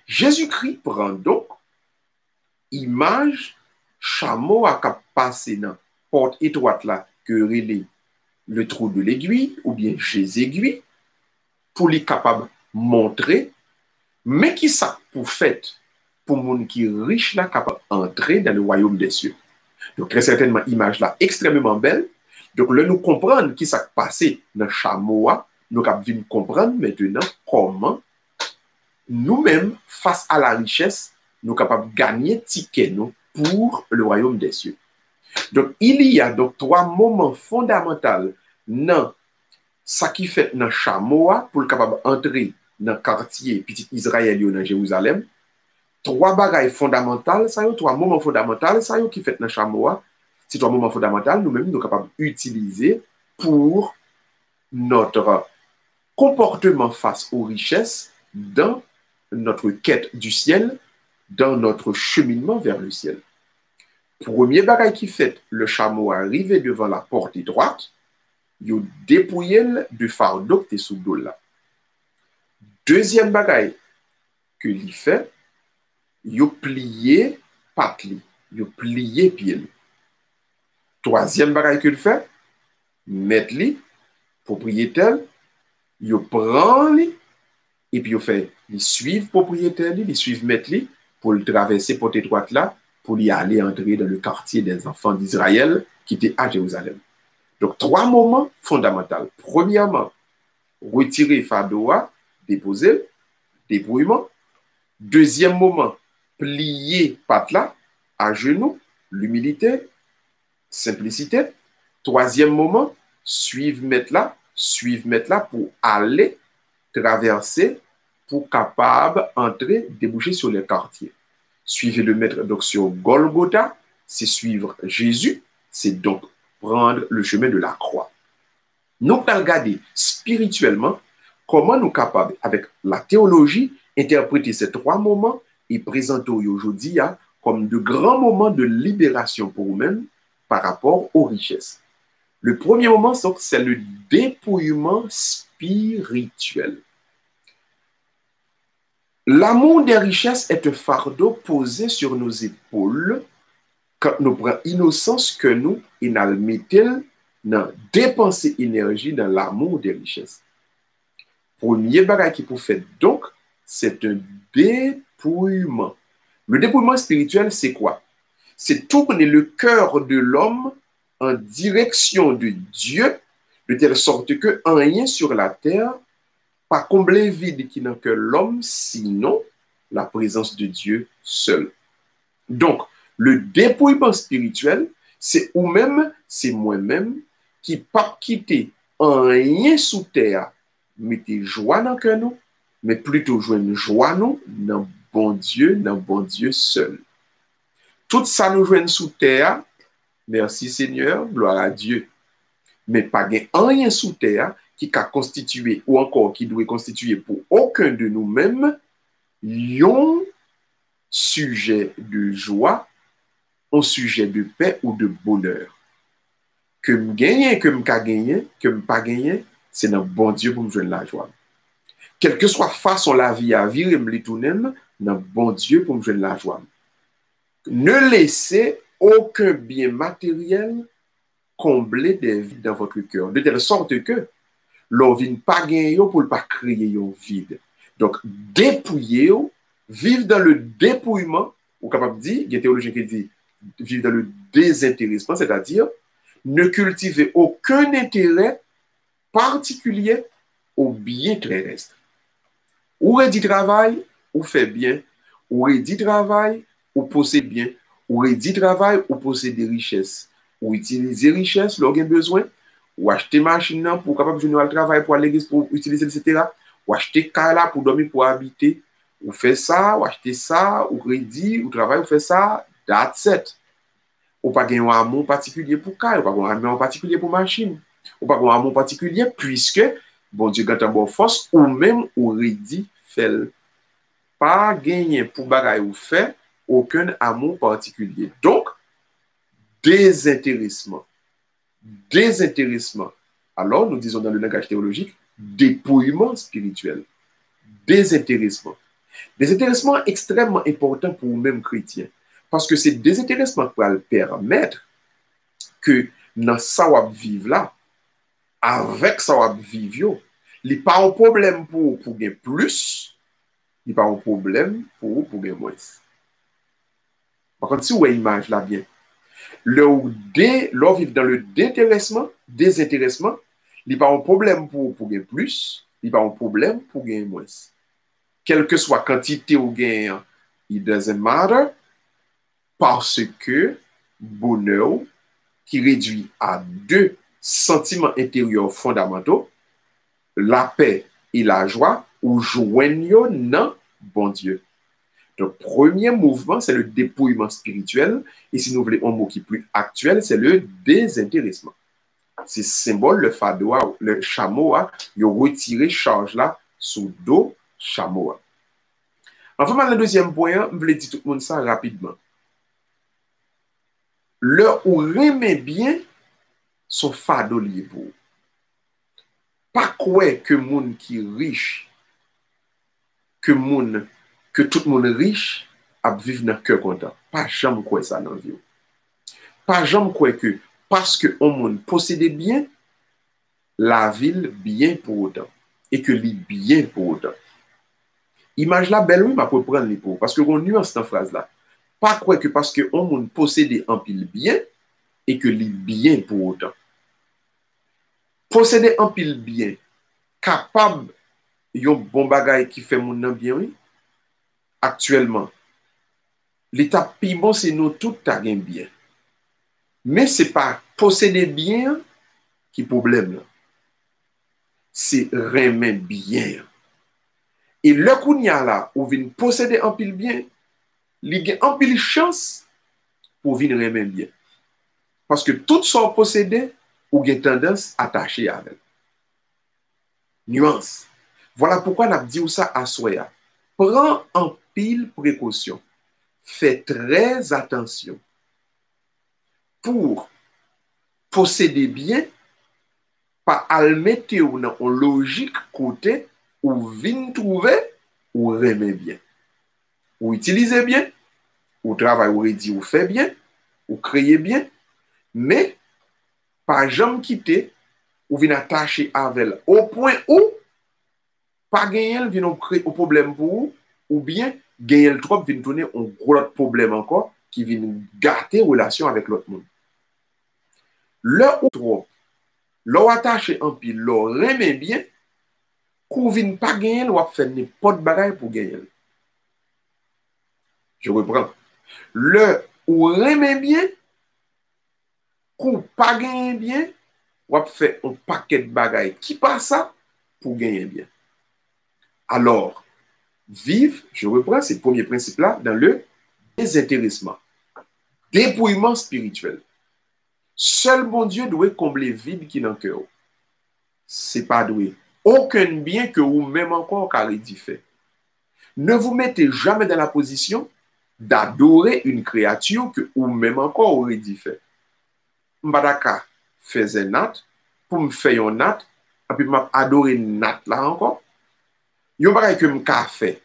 A: Jésus-Christ prend donc image chameau à passer dans porte étroite là, que relais le trou de l'aiguille ou bien Jésus aiguille pour les capable montrer, mais qui ça pour fait pour monde qui est riche là capable entrer dans le royaume des cieux. Donc très certainement image là extrêmement belle. Donc là nous comprendre qui s'est passé dans chameau, nous venir comprendre maintenant comment nous-mêmes face à la richesse nous capables gagner ticket nous pour le royaume des cieux. Donc il y a donc trois moments fondamentaux dans ça qui fait dans chameau pour le capable entrer dans le quartier petit Israël dans Jérusalem. Trois bagailles fondamentales, ça y est, trois moments fondamentaux, ça y est, qui fait dans chameau. C'est trois moments fondamentaux, nous-mêmes, nous sommes capables d'utiliser pour notre comportement face aux richesses dans notre quête du ciel, dans notre cheminement vers le ciel. Premier bagaille qui fait le chameau arriver devant la porte droite, il dépouille du fardeau qui est sous le dos là. Deuxième bagaille que il fait, il plié patte li, il plié pied li. Troisième bagaille qu'il fait, mettre li, propriétaire, il prend li, et puis il fait, il suivre propriétaire li, il suivre mettre li, pour le traverser porte droite là, pour y aller entrer dans le quartier des enfants d'Israël qui était à Jérusalem. Donc, trois moments fondamentaux. Premièrement, retirer fardeau, déposer, dépouillement. Deuxième moment, plier patte là, à genoux, l'humilité, simplicité. Troisième moment, suivre mettre là pour aller traverser, pour capable entrer, déboucher sur les quartiers. Suivre le maître donc sur Golgotha, c'est suivre Jésus, c'est donc prendre le chemin de la croix. Nous allons regarder spirituellement comment nous sommes capables, avec la théologie, interpréter ces trois moments et présenter aujourd'hui comme de grands moments de libération pour nous-mêmes par rapport aux richesses. Le premier moment, c'est le dépouillement spirituel. L'amour des richesses est un fardeau posé sur nos épaules quand nous prenons innocence que nous, et nous mettons dans dépenser énergie dans l'amour des richesses. Premier bagage qui peut faire donc, c'est un dépouillement. Le dépouillement spirituel, c'est quoi? C'est tourner le cœur de l'homme en direction de Dieu, de telle sorte que rien sur la terre, pas combler vide qui n'a que l'homme, sinon la présence de Dieu seul. Donc, le dépouillement spirituel, c'est ou même, c'est moi-même qui pas quitter rien sous terre, mettez joie dans que nous, mais plutôt joindre joie nous dans bon Dieu seul. Tout ça nous joigne sous terre, merci Seigneur, gloire à Dieu. Mais pas rien sous terre qui a constitué ou encore qui doit constituer pour aucun de nous-mêmes un sujet de joie, un sujet de paix ou de bonheur. Que me gagne, que me gagner, que me pas gagner, c'est dans bon Dieu pour me joindre la joie. Quelle que soit façon la vie à vivre, me retourner dans bon Dieu pour me joindre la joie. Ne laissez aucun bien matériel combler des vides dans votre cœur, de telle sorte que l'on ne vient pas gagner pour ne pas créer un vide. Donc, dépouiller, vivre dans le dépouillement, ou capable de dire, il y a un théologien qui dit, vivre dans le désintéressement, c'est-à-dire ne cultiver aucun intérêt particulier au bien terrestre. Ou dit travail, ou fait bien, ou dit travail, ou possède bien, ou dit travail, ou possède des richesses, ou utiliser richesses, l'on a besoin, ou acheter machine pour capable de venir au travail, pour aller à l'église, pour utiliser, etc. Ou acheter car pour dormir, pour habiter, ou fait ça, ou acheter ça, ou crédit, ou travail, ou fait ça, that's it. Ou pas un amour particulier pour car, ou pas un amour particulier pour machine, ou pas un amour particulier puisque, bon Dieu, quand on a force, ou même, ou rédit, fait pas gagner pour bagaille ou fait aucun amour particulier. Donc, désintéressement. Désintéressement. Alors, nous disons dans le langage théologique, dépouillement spirituel. Désintéressement. Désintéressement extrêmement important pour nous-mêmes chrétiens. Parce que c'est désintéressement qui va permettre que dans ça va vivre là, avec ça va vivre, il n'y a pas un problème pour gagner plus, il n'y a pas un problème pour gagner moins. Par contre, si vous avez l'image là bien, l'on vit dans le désintéressement, il n'y a pas un problème pour gagner plus, il n'y a pas un problème pour gagner moins. Quelle que soit la quantité ou gain, it doesn't matter, parce que bonheur qui réduit à deux sentiments intérieurs fondamentaux, la paix et la joie, ou joignent dans bon Dieu. Le premier mouvement, c'est le dépouillement spirituel. Et si nous voulons un mot qui est plus actuel, c'est le désintéressement. C'est symbole, le fado, le chameau, il a retiré charge là sous dos chameau. Enfin, le deuxième point, je vais dire tout le monde ça rapidement. Le ou remet bien son fado lié pour. Pas quoi que monde qui riche, que tout le monde riche, a vivre dans le cœur content. Pas jamais quoi ça dans la vie. Pas jamais quoi que parce que on monde possède bien, la ville bien pour autant. Et que les bien pour autant. Image là, belle oui, ma pour prendre les pour. Parce que on nuance cette phrase là. Pas quoi que parce que on monde possède un pile bien, et que les bien pour autant. Posséder un pile bien, capable yon bon bagay qui fait mon nan bien, oui, actuellement, l'état pi bon, c'est nous tout ta gen bien. Mais c'est pas posséder bien qui problème là. C'est remen bien. Et le kounya là, ou vin posséder un pile bien, li gen un pile chance pour vin remen bien. Parce que tout son possédé, ou gen tendance attaché avec. Nuance. Voilà pourquoi on a dit ça à Soya. Prends en pile précaution. Fais très attention pour posséder bien, pas al mettre ou dans une logique côté ou vin trouver ou remet bien. Ou utiliser bien, ou travail ou dit ou fait bien, ou créer bien, mais pas jamais quitter ou vin attacher avec au point où pas gagner vient créer un problème pour vous, ou bien gagner le trop vient donner un gros problème encore qui vient gâter relation avec l'autre monde. Le ou trop, l'on attaché en pile, l'on remet bien, qu'on vient pas gagner, l'on fait n'importe bagaille pour gagner. Je reprends. Le ou remet bien, qu'on pas gagner bien, on fait un paquet de bagaille qui passe ça pour gagner bien. Alors, vivre, je reprends ces premiers principes-là dans le désintéressement, dépouillement spirituel. Seul bon Dieu doit combler vide qui est dans le cœur. C'est pas doué. Aucun bien que vous même encore carré fait. Ne vous mettez jamais dans la position d'adorer une créature que vous même encore aurait dit fait. Mbadaka faisait nat pour me faire un nat et puis m'a adoré nat là encore. Yon bagay que m'ka fait.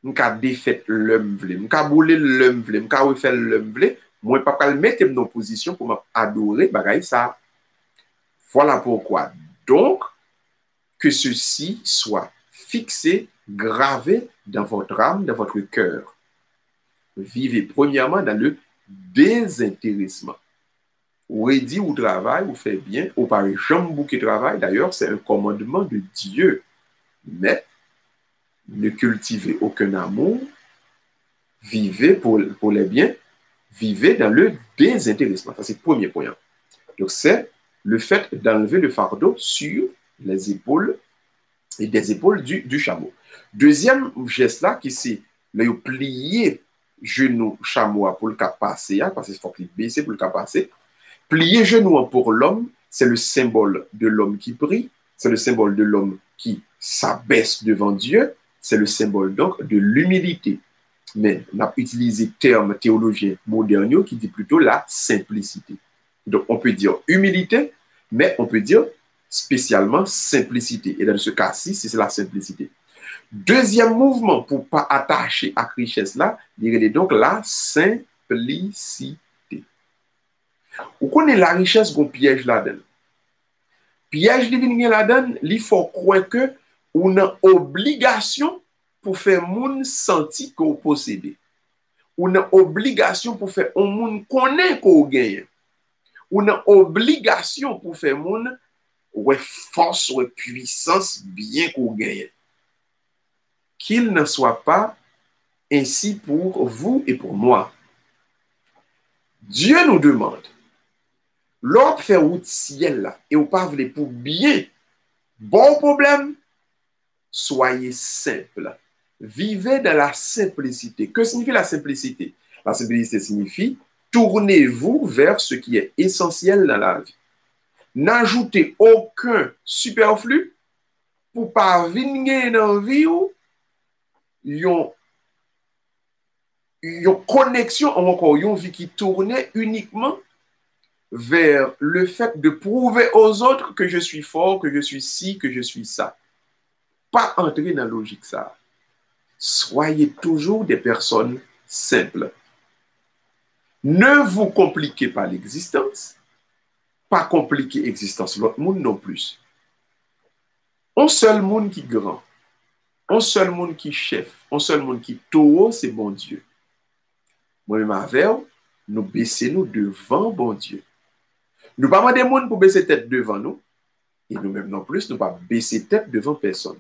A: M'ka défait l'homme vle, m'ka boule l'homme vle, m'ka refait l'homme vle, moi pas le mettre dans position pour m'adorer bagay ça. Voilà pourquoi. Donc, que ceci soit fixé, gravé dans votre âme, dans votre cœur. Vivez premièrement dans le désintéressement. Ou dit ou travail, ou fait bien, ou par jambe qui travaille. D'ailleurs, c'est un commandement de Dieu. Mais ne cultivez aucun amour, vivez pour les biens, vivez dans le désintéressement. Ça, c'est le premier point. Donc, c'est le fait d'enlever le fardeau sur les épaules et des épaules du chameau. Deuxième geste là, qui c'est le plier genou chameau pour le cas passer, parce qu'il faut qu'il baisse pour le cas passer. Plier genou pour l'homme, c'est le symbole de l'homme qui prie, c'est le symbole de l'homme qui s'abaisse devant Dieu, c'est le symbole donc de l'humilité. Mais on a utilisé le terme théologien moderne qui dit plutôt la simplicité. Donc on peut dire humilité, mais on peut dire spécialement simplicité. Et dans ce cas-ci, c'est la simplicité. Deuxième mouvement pour ne pas attacher à la richesse là, il est donc la simplicité. Vous connaissez la richesse qu'on piège là-dedans. Piège li vin gen la donne, il faut croire que ou une obligation pour faire moun senti qu'on possède. Ou une obligation pour faire un moun connaît qu'on gagne. Ou une obligation pour faire moun ouais force, ouais puissance bien qu'on gagne. Qu'il ne soit pas ainsi pour vous et pour moi. Dieu nous demande, l'ordre fait route ciel là, et ou pas voulez pour bien, bon problème, soyez simple. Vivez dans la simplicité. Que signifie la simplicité? La simplicité signifie tournez-vous vers ce qui est essentiel dans la vie. N'ajoutez aucun superflu pour pas venir dans la vie où yon connexion, encore yon vie qui tournait uniquement vers le fait de prouver aux autres que je suis fort, que je suis ci, que je suis ça. Pas entrer dans la logique ça. Soyez toujours des personnes simples. Ne vous compliquez pas l'existence, pas compliquer l'existence de l'autre monde non plus. Un seul monde qui grand, un seul monde qui chef, un seul monde qui taureau, c'est bon Dieu. Moi-même avec, nous baissons nous devant bon Dieu. Nous ne pas demander monde pour baisser tête devant nous, et nous-mêmes non plus, nous ne pas baisser tête devant personne.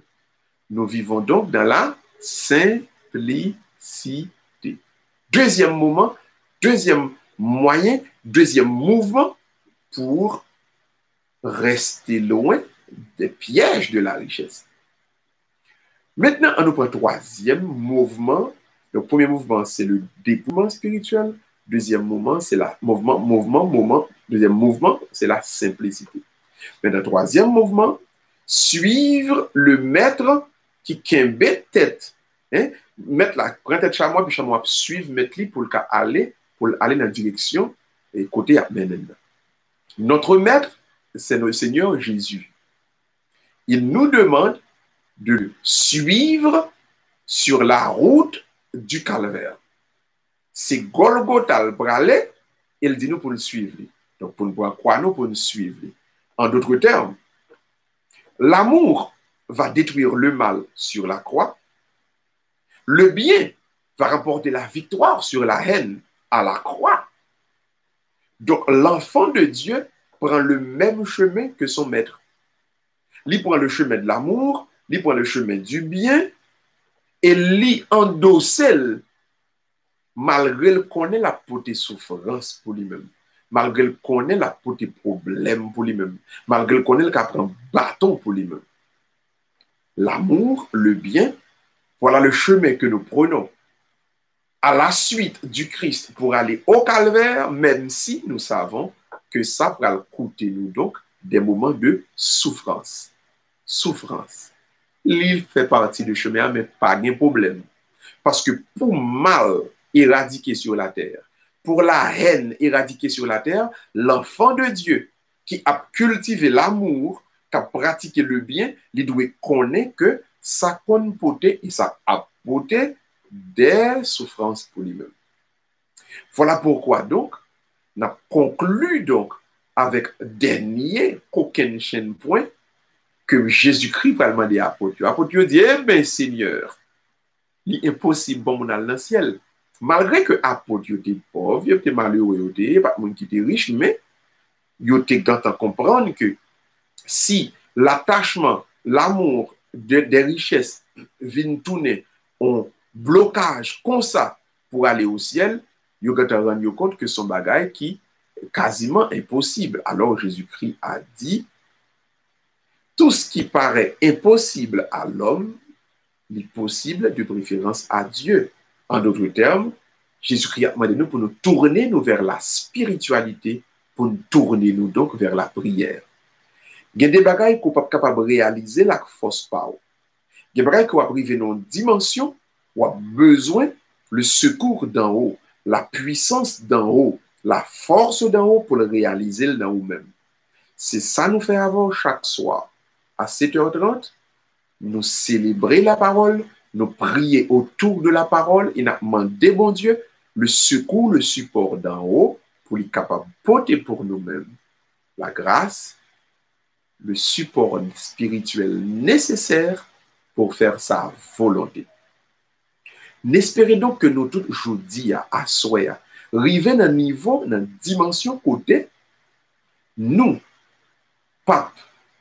A: Nous vivons donc dans la simplicité. Deuxième moment, deuxième moyen, deuxième mouvement pour rester loin des pièges de la richesse. Maintenant, on nous prend troisième mouvement. Le premier mouvement, c'est le dépouillement spirituel. Deuxième mouvement, c'est la mouvement. Deuxième mouvement, c'est la simplicité. Maintenant, troisième mouvement, suivre le maître qui kembe tête. Hein? Mettre la grande tête chamois, puis chamois suivre, mettre lui pour aller dans la direction et côté à menen. Notre maître, c'est le Seigneur Jésus. Il nous demande de suivre sur la route du calvaire. C'est Golgotha le bralé, il dit nous pour le suivre. Donc pour nous croire, nous pour nous suivre. En d'autres termes, l'amour va détruire le mal sur la croix. Le bien va remporter la victoire sur la haine à la croix. Donc l'enfant de Dieu prend le même chemin que son maître. Il prend le chemin de l'amour, il prend le chemin du bien, et il endosse malgré qu'il connaît la potée souffrance pour lui-même, malgré qu'il connaît la potée problème pour lui-même, malgré qu'il connaît le prend bâton pour lui-même. L'amour, le bien, voilà le chemin que nous prenons à la suite du Christ pour aller au calvaire, même si nous savons que ça va coûter nous donc des moments de souffrance. Souffrance. Il fait partie du chemin, mais pas de problème. Parce que pour mal éradiquer sur la terre, pour la haine éradiquer sur la terre, l'enfant de Dieu qui a cultivé l'amour, qui a pratiqué le bien, il doit connaître que ça comporte et ça apporte des souffrances pour lui-même. Voilà pourquoi donc, on a conclu donc avec dernier qu'aucun chaîne point que Jésus-Christ va demander à l'apôtre. L'apôtre dit, eh bien Seigneur, il est impossible bon dans le ciel. Malgré que l'apôtre était pauvre, il était malheureux, il était pas monde qui était riche, mais il était grand à comprendre que si l'attachement, l'amour des richesses viennent tourner en blocage comme ça pour aller au ciel, il va se rendre compte que son bagage qui est quasiment impossible. Alors Jésus-Christ a dit, tout ce qui paraît impossible à l'homme est possible de préférence à Dieu. En d'autres termes, Jésus-Christ a demandé nous pour nous tourner nous vers la spiritualité, pour nous tourner nous donc vers la prière. Il y a des bagages qu'on n'est pas capable de réaliser la force par. Il y a des bagages qu'on va arriver dans une dimension où on a besoin le secours d'en haut, la puissance d'en haut, la force d'en haut pour le réaliser dans nous-mêmes. C'est ça nous fait avoir chaque soir. À 7h30, nous célébrer la parole, nous prier autour de la parole et nous demander, bon Dieu, le secours, le support d'en haut pour être capable de porter pour nous-mêmes la grâce le support spirituel nécessaire pour faire sa volonté. N'espérez donc que nous tous aujourd'hui à soya, arriver dans un niveau, dans une dimension côté, nous, pas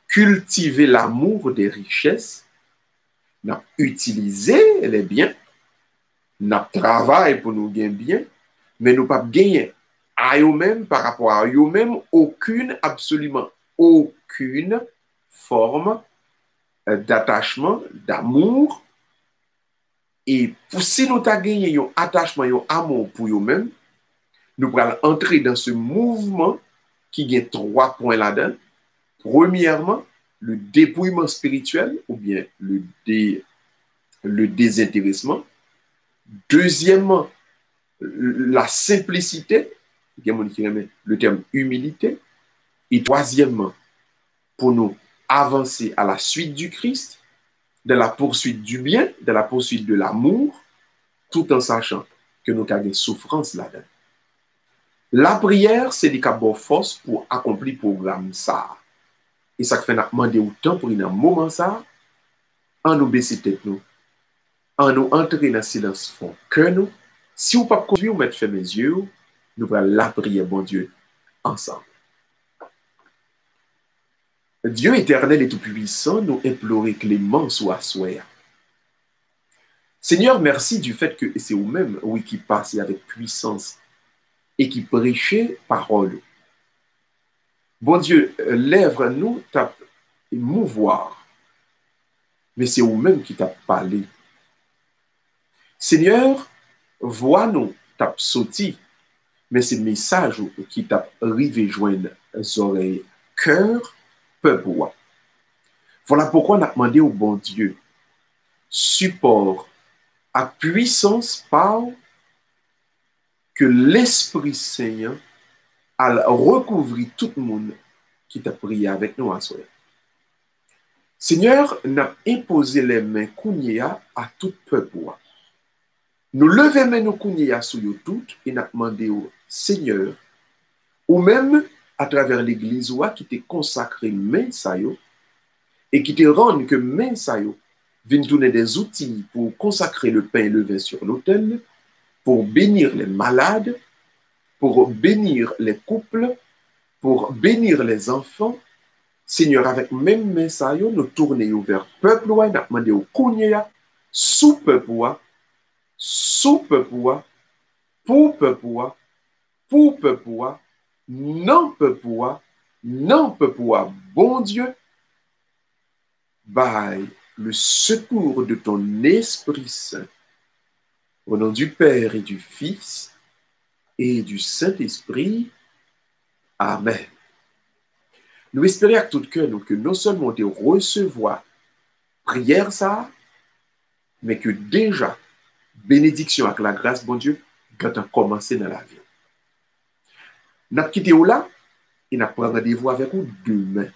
A: cultiver l'amour des richesses, nous utiliser les biens, nous travaillons pour nous gagner bien, mais nous pas gagner à eux-mêmes par rapport à eux-mêmes absolument aucune forme d'attachement, d'amour. Et pour si nous avons gagné un attachement, un amour pour eux-mêmes, nous allons entrer dans ce mouvement qui a 3 points là-dedans. Premièrement, le dépouillement spirituel ou bien le désintéressement. Deuxièmement, la simplicité, le terme humilité. Et troisièmement, pour nous avancer à la suite du Christ, de la poursuite du bien, de la poursuite de l'amour, tout en sachant que nous avons des souffrances là-dedans. La prière, c'est des bonne force pour accomplir le programme ça. Et ça fait demander autant pour un moment ça, en nous baisser tête nous, en nous entrer dans le silence fond que nous, si vous ne pouvez pas conduire ou mettre fermer mes yeux, nous allons la prière, bon Dieu, ensemble. Dieu éternel et tout-puissant, nous implorer clémence ou assoir. Seigneur, merci du fait que c'est vous-même, oui, qui passez avec puissance et qui prêchez parole. Bon Dieu, lèvres nous t'a mouvoir, mais c'est vous-même qui t'a parlé. Seigneur, voix nous t'a sauté, mais c'est le message qui t'a arrivé joindre les oreilles, cœur, peuple. Voilà pourquoi on a demandé au bon Dieu support à puissance par que l'Esprit Saint a recouvert tout le monde qui t'a prié avec nous à soi. Seigneur, n'a imposé les mains kounia à tout peuple. Nous levons mains nous kounia sur nous toutes et n'a demandé au Seigneur, ou même à travers l'église qui t'est consacré main sa yo, et qui te rend que main sa yo viennent tourner des outils pour consacrer le pain et le vin sur l'autel, pour bénir les malades, pour bénir les couples, pour bénir les enfants. Seigneur, avec même main sa yo, nous tournons vers le peuple, nous demandons au kounia, sous peuple, pour peuple, non peuple, bon Dieu, by le secours de ton Esprit Saint, au nom du Père et du Fils et du Saint-Esprit. Amen. Nous espérons à tout cœur que non seulement de recevoir prière ça, mais que déjà, bénédiction avec la grâce, bon Dieu, quand on commencé dans la vie. Nous avons quitté là et nous pris rendez-vous avec vous demain.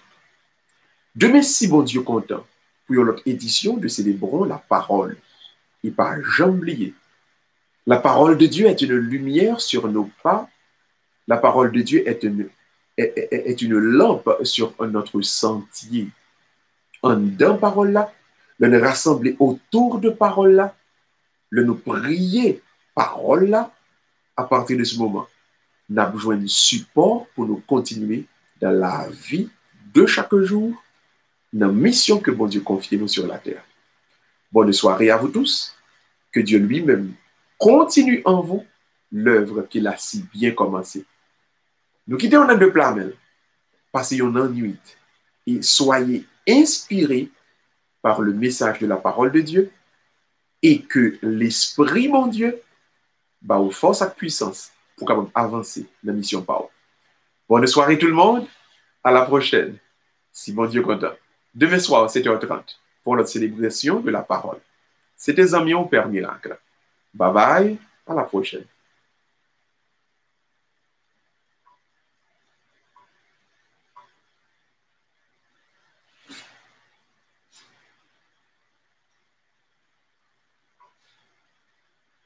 A: Demain, si bon Dieu content, pour notre édition de Célébrons la parole. Et pas jamais oublier. La parole de Dieu est une lumière sur nos pas. La parole de Dieu est une lampe sur notre sentier. En dans parole là, le nous rassembler autour de parole là, le nous prier parole là, à partir de ce moment, nous avons besoin de support pour nous continuer dans la vie de chaque jour, dans la mission que bon Dieu confie nous sur la terre. Bonne soirée à vous tous. Que Dieu lui-même continue en vous l'œuvre qu'il a si bien commencée. Nous quittons en deux plamels. Passez une nuit et soyez inspirés par le message de la parole de Dieu et que l'Esprit, mon Dieu, va aux forces et puissance pour quand même avancer la mission par. Bonne soirée tout le monde. À la prochaine. Si mon Dieu content. Demain soir, 7h30, pour notre célébration de la parole. C'était Zamion Père Miracle. Bye bye. À la prochaine.